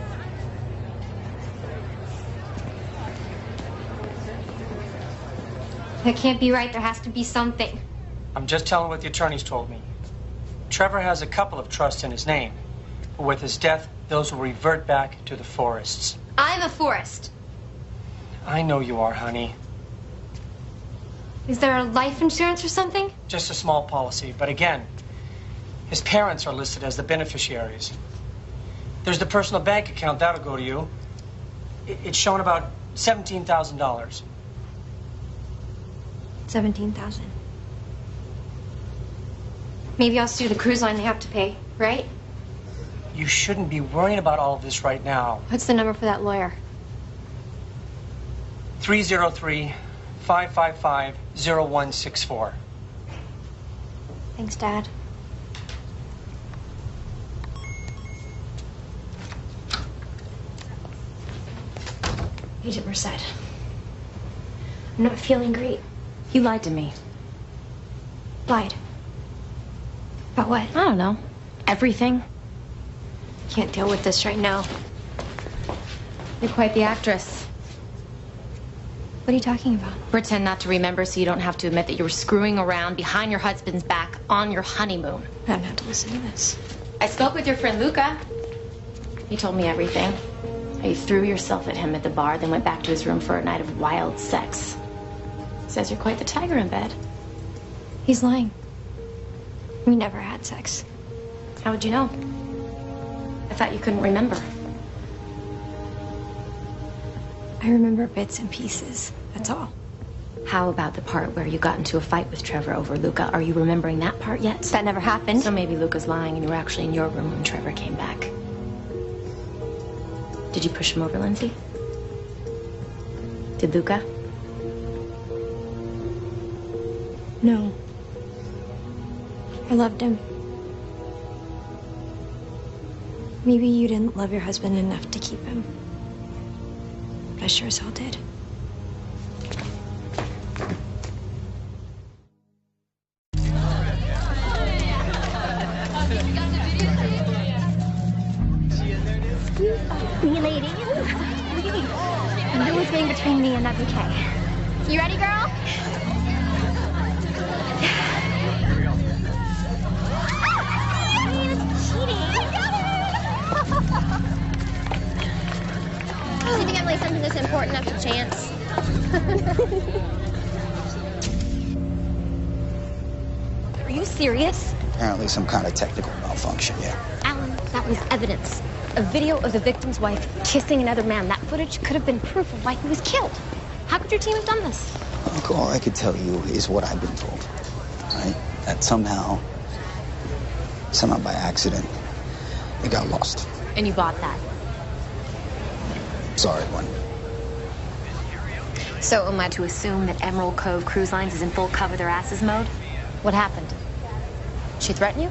that can't be right. There has to be something. I'm just telling what the attorneys told me. Trevor has a couple of trusts in his name, but with his death, those will revert back to the Forests. I'm a Forrest. I know you are, honey. Is there a life insurance or something? Just a small policy, but again, his parents are listed as the beneficiaries. There's the personal bank account, that'll go to you. It's showing about $17,000. 17,000. Maybe I'll sue the cruise line they have to pay, right? You shouldn't be worrying about all of this right now. What's the number for that lawyer? 303-555-0164. Thanks, Dad. Agent Merced, I'm not feeling great. You lied to me. Lied? About what? I don't know. Everything. Can't deal with this right now. You're quite the actress. What are you talking about? Pretend not to remember so you don't have to admit that you were screwing around behind your husband's back on your honeymoon. I don't have to listen to this. I spoke with your friend Luca. He told me everything. How you threw yourself at him at the bar, then went back to his room for a night of wild sex. Says you're quite the tiger in bed. He's lying. We never had sex. How would you know? I thought you couldn't remember. I remember bits and pieces. That's all. How about the part where you got into a fight with Trevor over Luca? Are you remembering that part yet? That never happened. So maybe Luca's lying and you were actually in your room when Trevor came back. Did you push him over, Lindsay? Did Luca? No. I loved him. Maybe you didn't love your husband enough to keep him. But I sure as hell did. Me, ladies. No one's getting between me and that bouquet. You ready, girl? Do you think I'm like something that's important enough to chance? Are you serious? Apparently some kind of technical malfunction, yeah. Alan, that was evidence. A video of the victim's wife kissing another man. That footage could have been proof of why he was killed. How could your team have done this? Look, all I could tell you is what I've been told, right? That somehow by accident, it got lost. And you bought that. Sorry, one. So am I to assume that Emerald Cove Cruise Lines is in full cover their asses mode? What happened? She threaten you?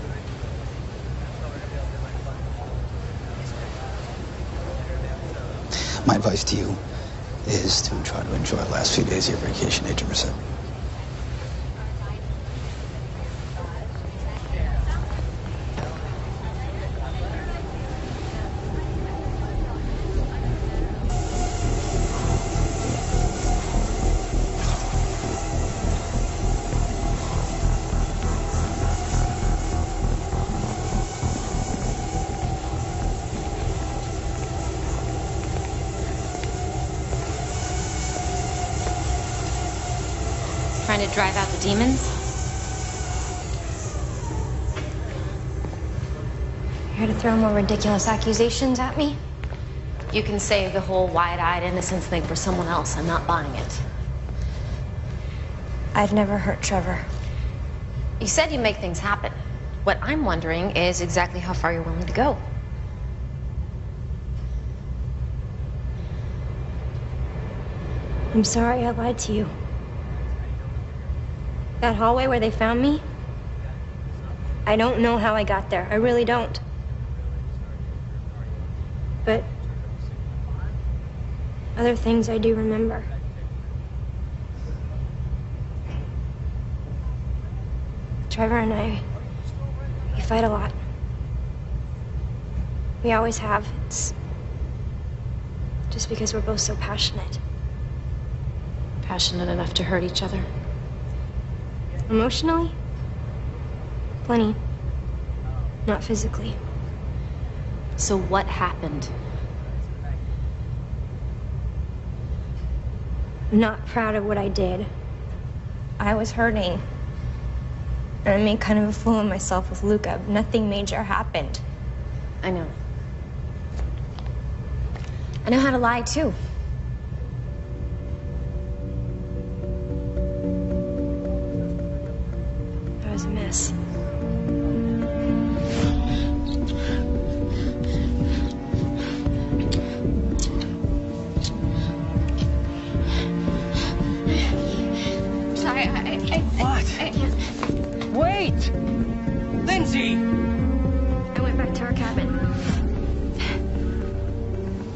My advice to you is to try to enjoy the last few days of your vacation, Agent Merced. Trying to drive out the demons? Here to throw more ridiculous accusations at me? You can save the whole wide-eyed innocence thing for someone else. I'm not buying it. I've never hurt Trevor. You said you make things happen. What I'm wondering is exactly how far you're willing to go. I'm sorry I lied to you. That hallway where they found me, I don't know how I got there. I really don't. But other things I do remember. Trevor and I, we fight a lot. We always have. It's just because we're both so passionate. Passionate enough to hurt each other. Emotionally? Plenty. Not physically. So what happened? I'm not proud of what I did. I was hurting. And I made kind of a fool of myself with Luca. Nothing major happened. I know. I know how to lie, too. I was a mess. Sorry, What? I can't. Wait! Lindsay! I went back to our cabin.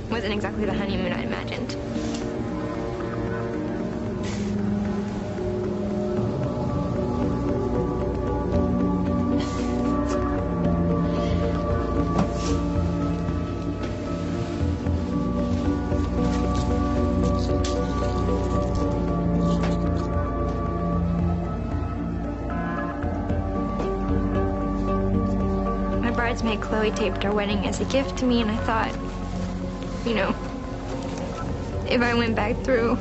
Wasn't exactly the honeymoon I imagined. night, Chloe taped our wedding as a gift to me, and I thought, you know, if I went back through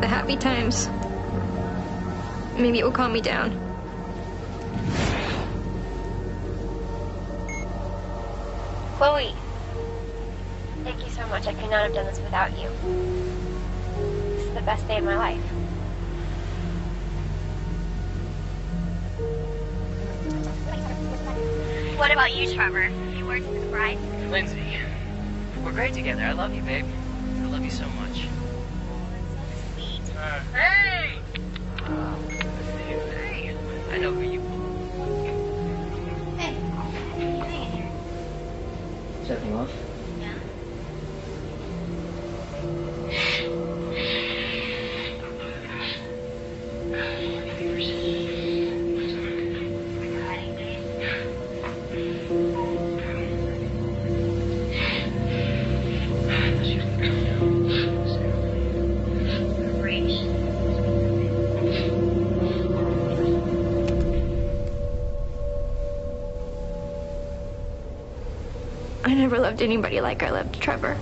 the happy times, maybe it would calm me down. Chloe, thank you so much. I could not have done this without you. This is the best day of my life. What about you, Trevor? You words for the bride? Lindsay, we're great together. I love you, babe. I love you so much. Sweet. Hey! Hey! I know who you are. Hey. Setting off? Yeah. I never loved anybody like I loved Trevor.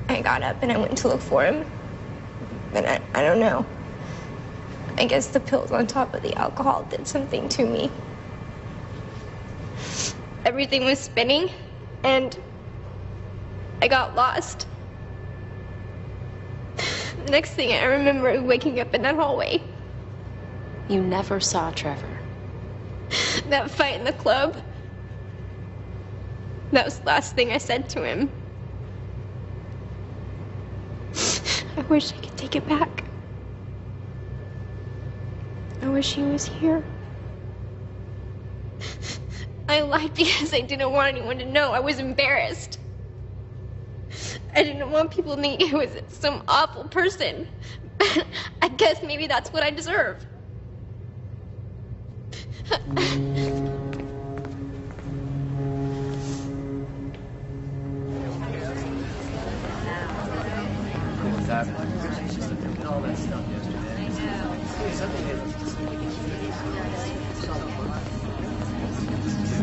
I got up and I went to look for him. And I don't know. I guess the pills on top of the alcohol did something to me. Everything was spinning, and I got lost. Next thing I remember is waking up in that hallway. You never saw Trevor. That fight in the club. That was the last thing I said to him. I wish I could take it back. I wish he was here. I lied because I didn't want anyone to know. I was embarrassed. I didn't want people to think I was some awful person. I guess maybe that's what I deserve. All that stuff yesterday.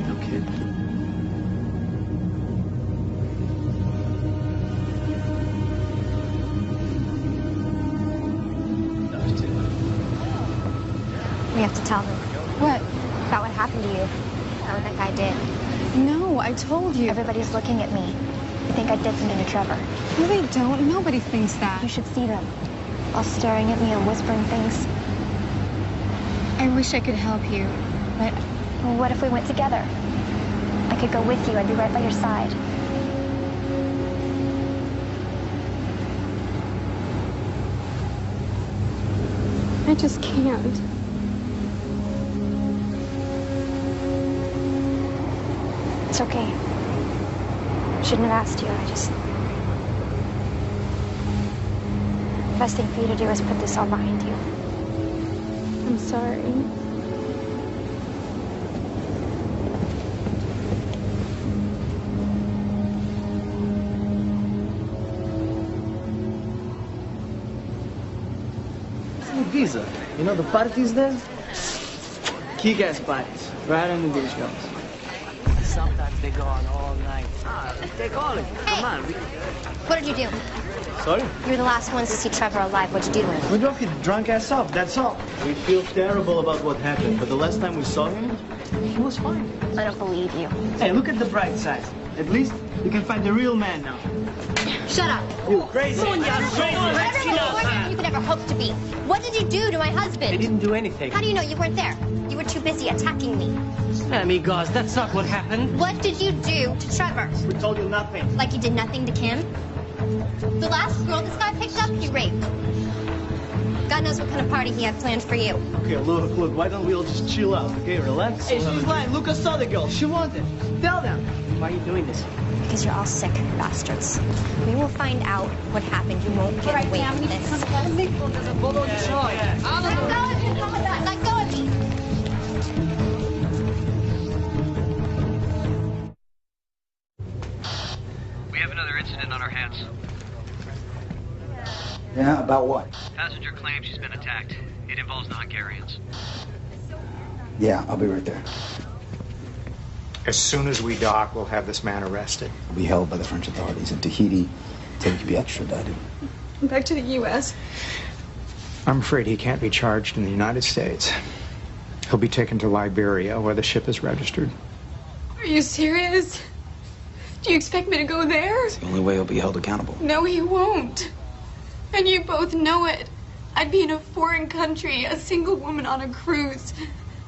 No kid. We have to tell them. What? About what happened to you. About what that guy did. No, I told you. Everybody's looking at me. They think I did something to Trevor. No, they don't. Nobody thinks that. You should see them. All staring at me and whispering things. I wish I could help you, but... Well, what if we went together? I could go with you. I'd be right by your side. I just can't. It's okay. Shouldn't have asked you. Best thing for you to do is put this all behind you. I'm sorry. Ibiza. You know the parties there? Kick-ass parties. Right on the beach goes. Sometimes they go on all night. Take all of it. Come on. What did you do? Sorry? You were the last ones to see Trevor alive. What'd you do to him? We drove his drunk ass up, that's all. We feel terrible about what happened, but the last time we saw him, he was fine. I don't believe you. Hey, look at the bright side. At least you can find the real man now. Shut up. You crazy. Whatever you could ever hope to be. What did you do to my husband? They didn't do anything. How do you know you weren't there? You were too busy attacking me. Amigos, that's not what happened. What did you do to Trevor? We told you nothing. Like you did nothing to Kim? The last girl this guy picked up, he raped. God knows what kind of party he had planned for you. Okay, look, why don't we all just chill out, okay? Relax. Hey, she's lying. Lucas saw the girl. She wanted. Tell them. Why are you doing this? Because you're all sick bastards. We will find out what happened. You won't get away with this. Let go of me. We have another incident on our hands. about what? Passenger claims she's been attacked. It involves the Hungarians. Yeah, I'll be right there. As soon as we dock, we'll have this man arrested. He'll be held by the French authorities in Tahiti till he can be extradited. Back to the U.S. I'm afraid he can't be charged in the United States. He'll be taken to Liberia, where the ship is registered. Are you serious? Do you expect me to go there? It's the only way he'll be held accountable. No, he won't. And you both know it. I'd be in a foreign country, a single woman on a cruise.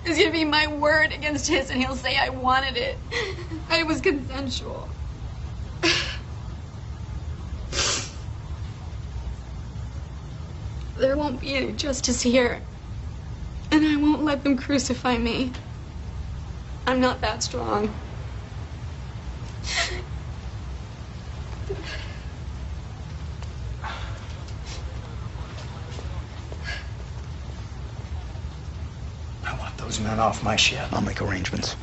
It's gonna be my word against his, and he'll say I wanted it. And it was consensual. There won't be any justice here. And I won't let them crucify me. I'm not that strong. I want those men off my ship. I'll make arrangements.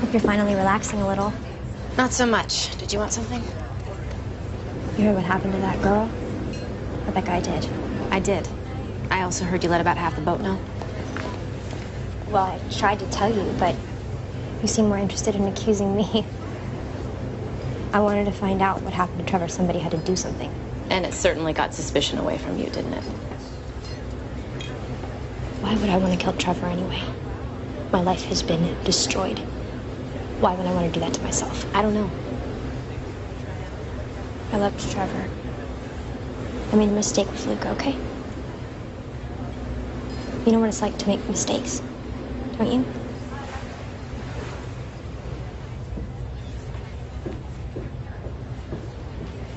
Hope you're finally relaxing a little. Not so much. Did you want something? You heard what happened to that girl? What that guy did? I did. I also heard you let about half the boat know. Well, I tried to tell you, but you seem more interested in accusing me. I wanted to find out what happened to Trevor. Somebody had to do something. And it certainly got suspicion away from you, didn't it? Why would I want to kill Trevor anyway? My life has been destroyed. Why would I want to do that to myself? I don't know. I loved Trevor. I made a mistake with Luca, okay? You know what it's like to make mistakes, don't you?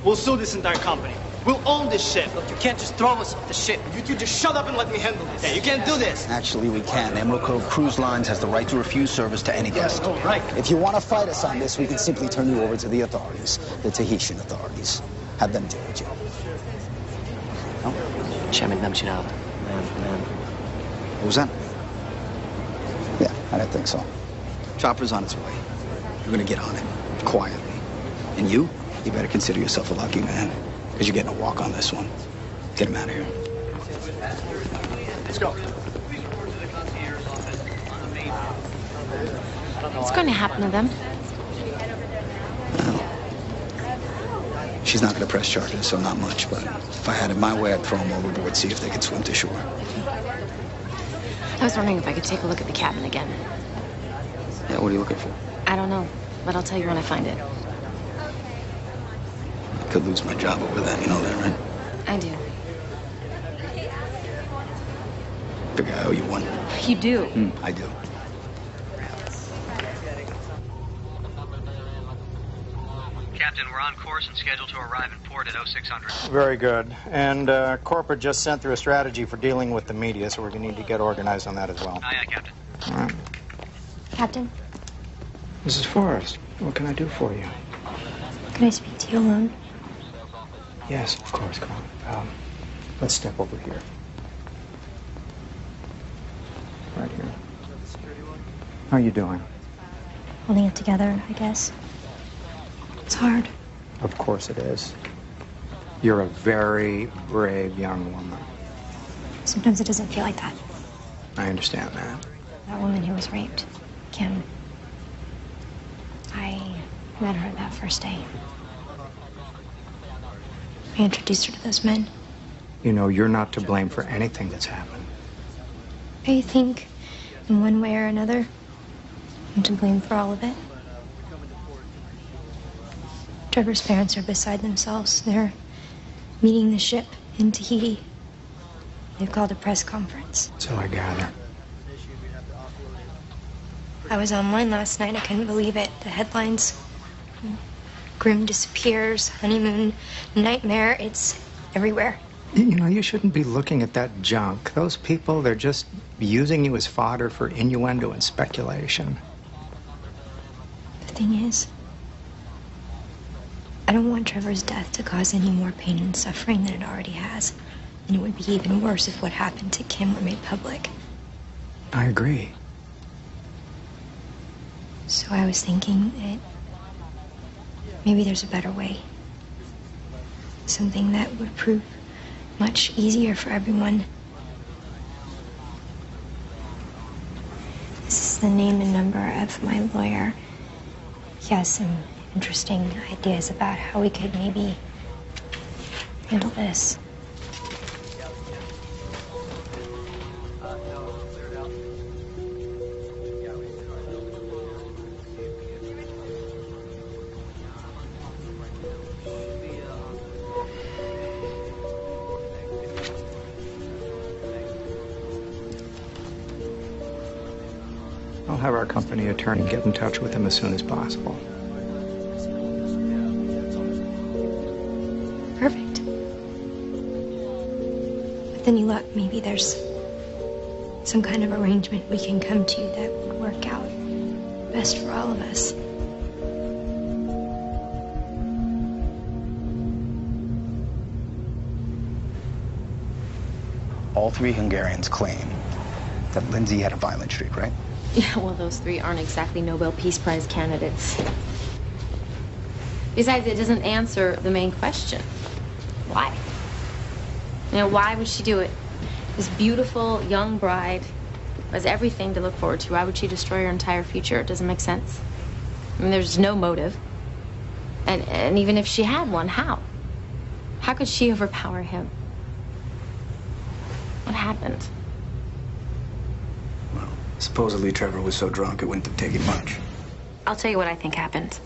We'll sue this entire company. We'll own this ship. Look, you can't just throw us off the ship. You two just shut up and let me handle this. Yeah, you can't do this. Actually, we can. Emerald Cove Cruise Lines has the right to refuse service to any guest. Oh, right. If you want to fight us on this, we can simply turn you over to the authorities, the Tahitian authorities. Have them deal with you. No? Chairman Namchinal. What was that? Yeah, I didn't think so. Chopper's on its way. You're gonna get on it, quietly. And you better consider yourself a lucky man, because you're getting a walk on this one. Get him out of here. Let's go. What's going to happen to them? She's not gonna press charges, so not much, but if I had it my way, I'd throw them overboard, see if they could swim to shore. I was wondering if I could take a look at the cabin again. Yeah, what are you looking for? I don't know, but I'll tell you when I find it. I could lose my job over that, you know that, right? I do. Figure I owe you one. You do? I do. Captain, we're on course and scheduled to arrive in port at 0600. Very good. And corporate just sent through a strategy for dealing with the media, so we're going to need to get organized on that as well. Aye, aye, Captain. All right. Captain, Mrs. Forrest, what can I do for you? can I speak to you alone? Yes, of course. Come on. Let's step over here. Right here. How are you doing? Holding it together, I guess. It's hard. Of course it is. You're a very brave young woman. Sometimes it doesn't feel like that. I understand that. That woman who was raped, Kim. I met her that first day. I introduced her to those men. You know, you're not to blame for anything that's happened. I think, in one way or another, I'm to blame for all of it. Trevor's parents are beside themselves. They're meeting the ship in Tahiti. They've called a press conference. So I gather. I was online last night. I couldn't believe it. The headlines. Grim disappears, honeymoon, nightmare. It's everywhere. You know, you shouldn't be looking at that junk. Those people, they're just using you as fodder for innuendo and speculation. The thing is, I don't want Trevor's death to cause any more pain and suffering than it already has. And it would be even worse if what happened to Kim were made public. I agree. So I was thinking that maybe there's a better way. Something that would prove much easier for everyone. This is the name and number of my lawyer. He has some interesting ideas about how we could maybe handle this. I'll have our company attorney get in touch with him as soon as possible. Perfect. But then you look, maybe there's some kind of arrangement we can come to that would work out best for all of us. All three Hungarians claim that Lindsay had a violent streak, right? Yeah, well, those three aren't exactly Nobel Peace Prize candidates. Besides, it doesn't answer the main question. Why? You know, why would she do it? This beautiful young bride has everything to look forward to. Why would she destroy her entire future? It doesn't make sense. I mean, there's no motive. And even if she had one, how? How could she overpower him? What happened? Supposedly Trevor was so drunk it wouldn't have taken much. I'll tell you what I think happened.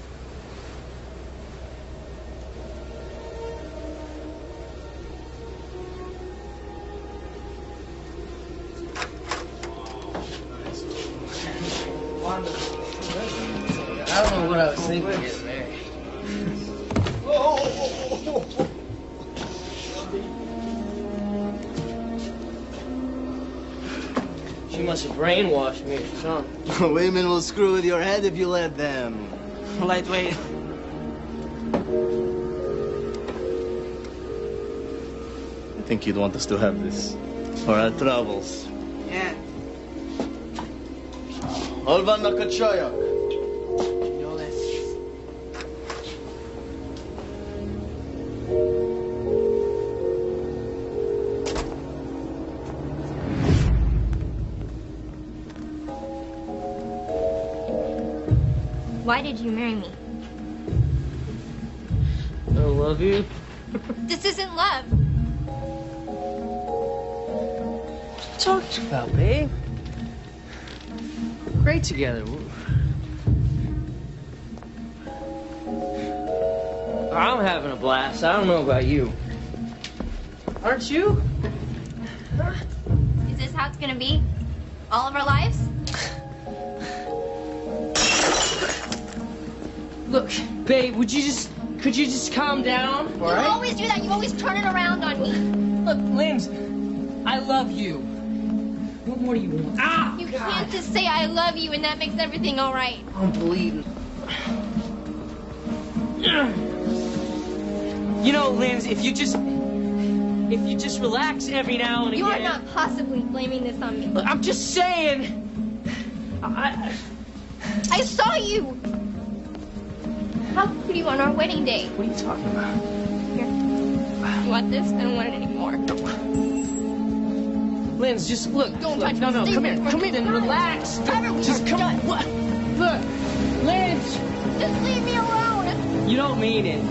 I don't know what I was thinking getting married. She must have brainwashed me or something. Women will screw with your head if you let them. Lightweight. I think you'd want us to have this for our travels. Yeah. Olvan Nakachoyak. No less. Why did you marry me? I love you. This isn't love. What talked about, babe? Great together. I'm having a blast. I don't know about you. Aren't you? Is this how it's gonna be? All of our lives? Look, babe, could you just calm down? You always do that. You always turn it around on me. Look, Limbs, I love you. What more do you want? Ah! You can't just say I love you and that makes everything all right. I'm bleeding. You know, Limbs, if you just relax every now and again. You are not possibly blaming this on me. Look, I'm just saying. I saw you. How could you on our wedding day? What are you talking about? Here. You want this? I don't want it anymore. Linz, just look. Don't look, touch me. No, Stay come away here. from Come me. in and relax. Just come on. What? Look, Linz. Just leave me alone. You don't mean it.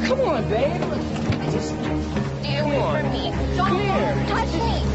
Come on, babe. Just stay away from me. Don't touch me.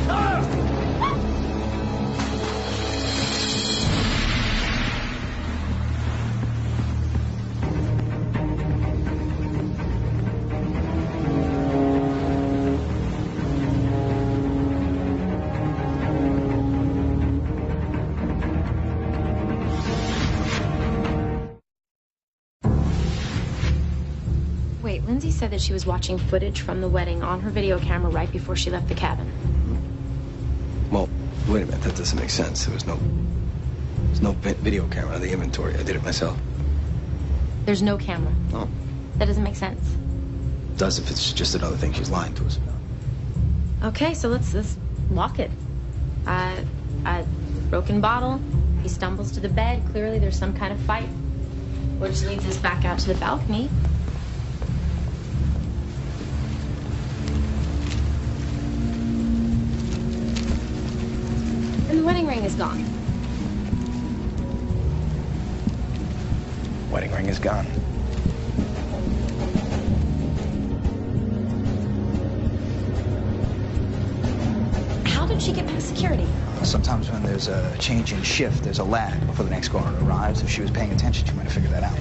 Wait, Lindsay said that she was watching footage from the wedding on her video camera right before she left the cabin. Well, wait a minute. That doesn't make sense. There's no video camera on the inventory. I did it myself. There's no camera. Oh. That doesn't make sense. does if it's just another thing she's lying to us about. Okay, so let's walk it. Broken bottle. He stumbles to the bed. Clearly there's some kind of fight, which leads us back out to the balcony. And the wedding ring is gone. Wedding ring is gone. How did she get past security? Sometimes when there's a change in shift, there's a lag before the next caller arrives. If she was paying attention, she might have figured that out.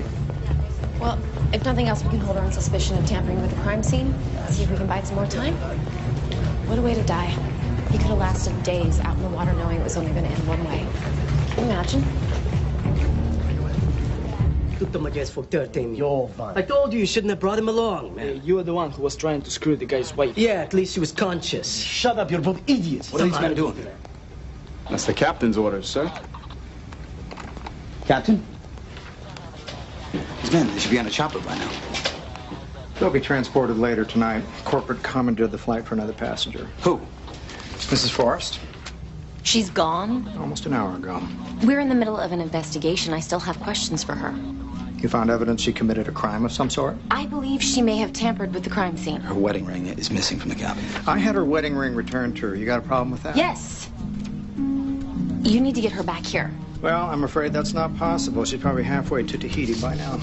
Well, if nothing else, we can hold her on suspicion of tampering with the crime scene. See if we can buy some more time. What a way to die. He could have lasted days out in the water knowing it was only going to end one way. Can you imagine? Took them against for 13. I told you shouldn't have brought him along, man. You were the one who was trying to screw the guy's wife. Yeah, at least she was conscious. Shut up, you're both idiots. What are these men doing? That's the captain's orders, sir. Captain? These men, they should be on a chopper by now. They'll be transported later tonight. Corporate commandeered the flight for another passenger. Who? Mrs. Forrest. She's gone? Almost an hour ago. We're in the middle of an investigation. I still have questions for her. You found evidence she committed a crime of some sort? I believe she may have tampered with the crime scene. Her wedding ring is missing from the cabin. I had her wedding ring returned to her. You got a problem with that? Yes. You need to get her back here. Well, I'm afraid that's not possible. She's probably halfway to Tahiti by now.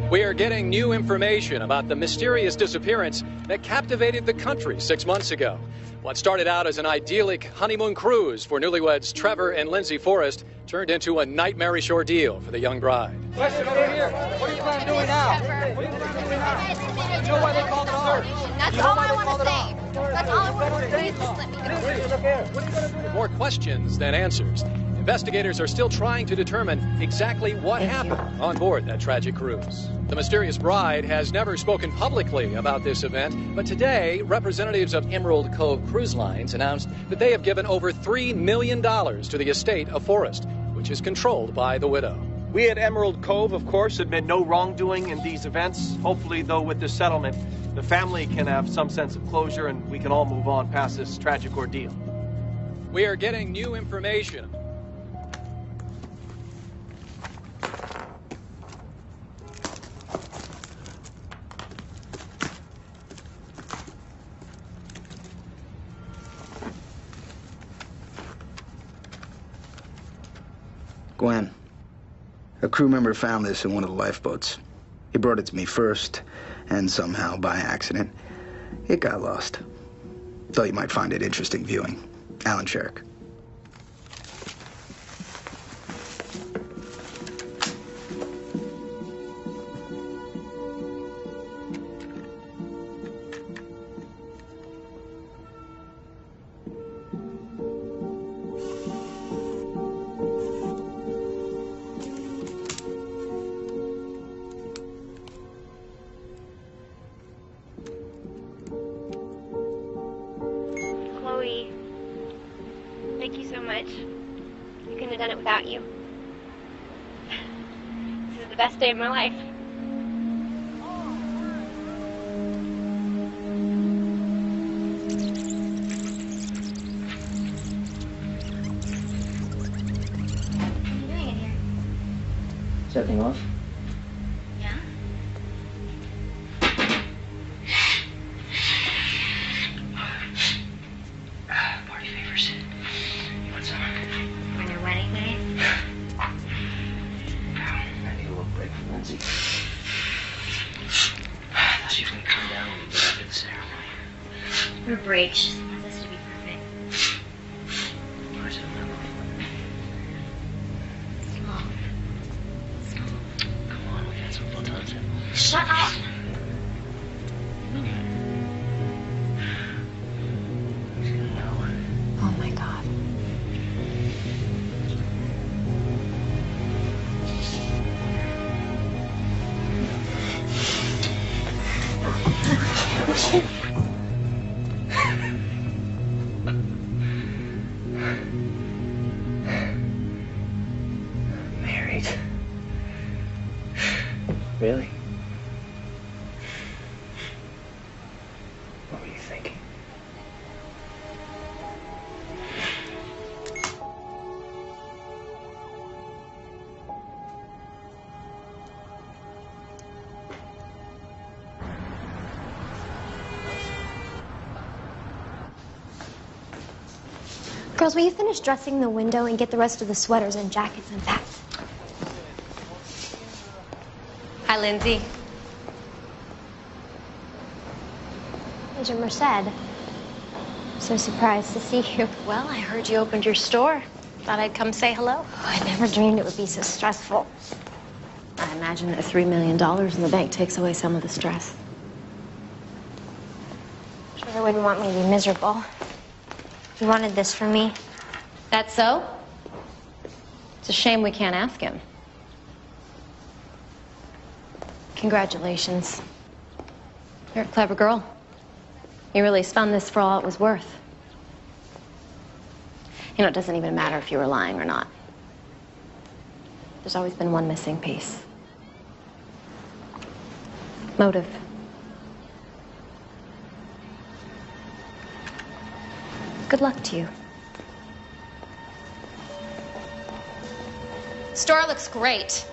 We are getting new information about the mysterious disappearance that captivated the country 6 months ago. What started out as an idyllic honeymoon cruise for newlyweds Trevor and Lindsay Forrest turned into a nightmarish ordeal for the young bride. Question over here. What are you planning on doing now? What are you planning on doing now? You know why they called it off? That's all I want to say. That's all I want to say. Please just let me go. What are you going to do? More questions than answers. Investigators are still trying to determine exactly what happened on board that tragic cruise. The mysterious bride has never spoken publicly about this event, but today, representatives of Emerald Cove Cruise Lines announced that they have given over $3 million to the estate of Forrest, which is controlled by the widow. We at Emerald Cove, of course, admit no wrongdoing in these events. Hopefully, though, with this settlement, the family can have some sense of closure and we can all move on past this tragic ordeal. We are getting new information. Gwen, a crew member found this in one of the lifeboats. He brought it to me first, and somehow, by accident, it got lost. Thought you might find it interesting viewing. Alan Sherrick. Chloe, thank you so much. I couldn't have done it without you. This is the best day of my life. Is everything off? Yeah? Party favors. You want some? When you're wet. Lindsay. I thought she was gonna come down when we get after the ceremony. Her break. She just wants us to be perfect. Where's her memo? Small. Come on, we've had some fun times here. Shut up. Oh my God. Married? Really? What were you thinking? Girls, will you finish dressing the window and get the rest of the sweaters and jackets unpacked? Hi, Lindsay. Major Merced. I'm so surprised to see you. Well, I heard you opened your store. Thought I'd come say hello. Oh, I never dreamed it would be so stressful. I imagine that $3 million in the bank takes away some of the stress. Sure wouldn't want me to be miserable. You wanted this for me. That's so? It's a shame we can't ask him. Congratulations. You're a clever girl. You really spun this for all it was worth. You know, it doesn't even matter if you were lying or not. There's always been one missing piece. Motive. Good luck to you. Store looks great.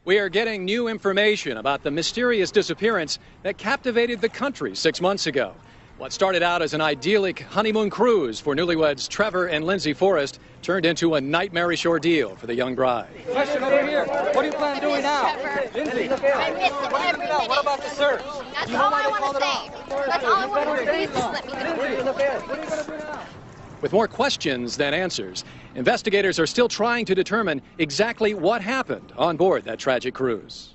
We are getting new information about the mysterious disappearance that captivated the country 6 months ago. What started out as an idyllic honeymoon cruise for newlyweds Trevor and Lindsay Forrest turned into a nightmarish ordeal for the young bride. Question over here. What do you plan on doing now? Lindsay, what about the search? That's all I want to say. That's all I want to say. Please just let me know. Lindsay, what are you going to do now? with more questions than answers. Investigators are still trying to determine exactly what happened on board that tragic cruise.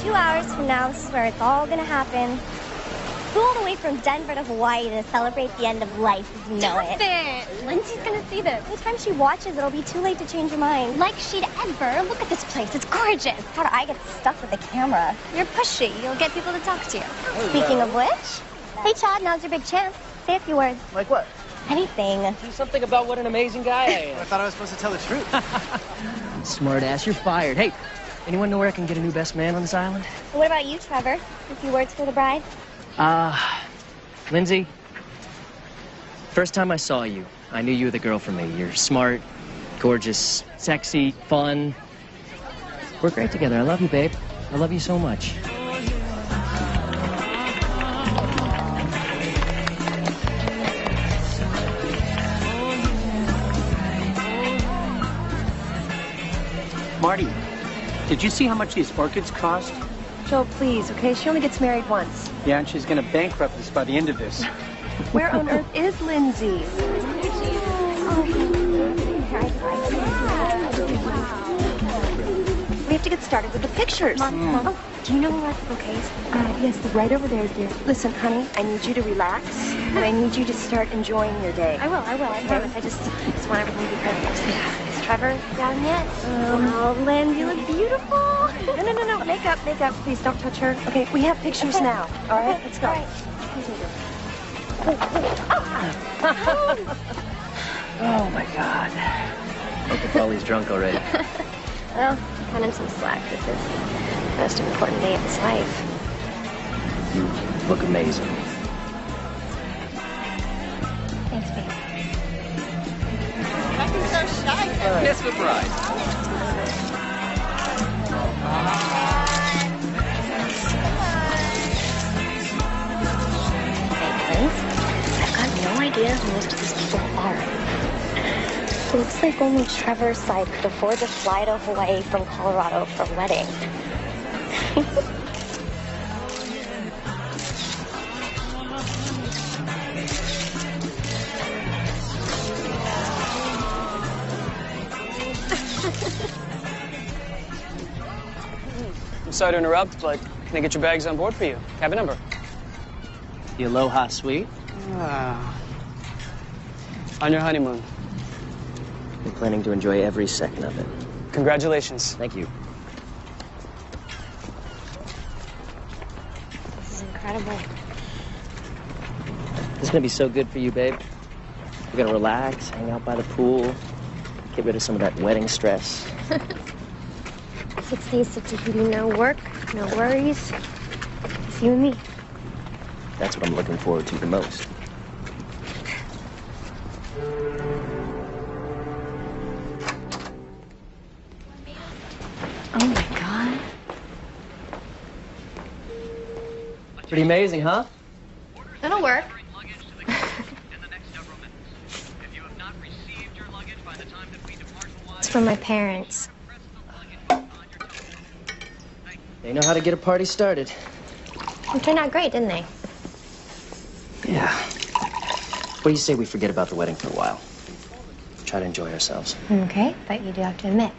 2 hours from now, this is where it's all gonna happen. Flew all the way from Denver to Hawaii to celebrate the end of life as you know it. Stop it! Lindsay's gonna see this. By the time she watches, it'll be too late to change her mind. Like she'd ever. Look at this place. It's gorgeous. How do I get stuck with the camera? You're pushy. You'll get people to talk to you. Speaking of which, hey Chad, now's your big chance. Say a few words. Like what? Anything. Do something about what an amazing guy I am. I thought I was supposed to tell the truth. Smart ass, you're fired. Hey, anyone know where I can get a new best man on this island? And what about you, Trevor? A few words for the bride? Lindsay, first time I saw you, I knew you were the girl for me. You're smart, gorgeous, sexy, fun. We're great together. I love you, babe. I love you so much. Marty, did you see how much these orchids cost? Joe, please, okay? She only gets married once. Yeah, and she's going to bankrupt us by the end of this. Where on earth is Lindsay? We have to get started with the pictures. Mom, do you know where the bouquets? Yes, they're right over there, dear. Listen, honey, I need you to relax, and I need you to start enjoying your day. I will, I promise. I just want everything to be perfect. Yeah. Is Trevor down yet? Oh, Lynn, you look beautiful. No. Makeup. Please don't touch her. Okay, we have pictures now. All right, let's go. Oh, my God. Hope Paulie's drunk already. Well, cut him some slack. This is the most important day of his life. You look amazing. Thanks, babe. Don't be so shy. Kiss the bride. I've got no idea who most of these people are. It looks like only Trevor's side could afford to fly to Hawaii from Colorado for a wedding. I'm sorry to interrupt, but can I get your bags on board for you? Cabin number. The Aloha Suite. On your honeymoon. I'm planning to enjoy every second of it. Congratulations. Thank you. This is incredible. This is gonna be so good for you, babe. We're gonna relax, hang out by the pool, get rid of some of that wedding stress. 6 days, 50-50, no work, no worries. It's you and me. That's what I'm looking forward to the most. Oh my God. Pretty amazing, huh? That'll work. It's from my parents. They know how to get a party started. It turned out great, didn't they? Yeah. What do you say we forget about the wedding for a while? Try to enjoy ourselves. Okay, but you do have to admit,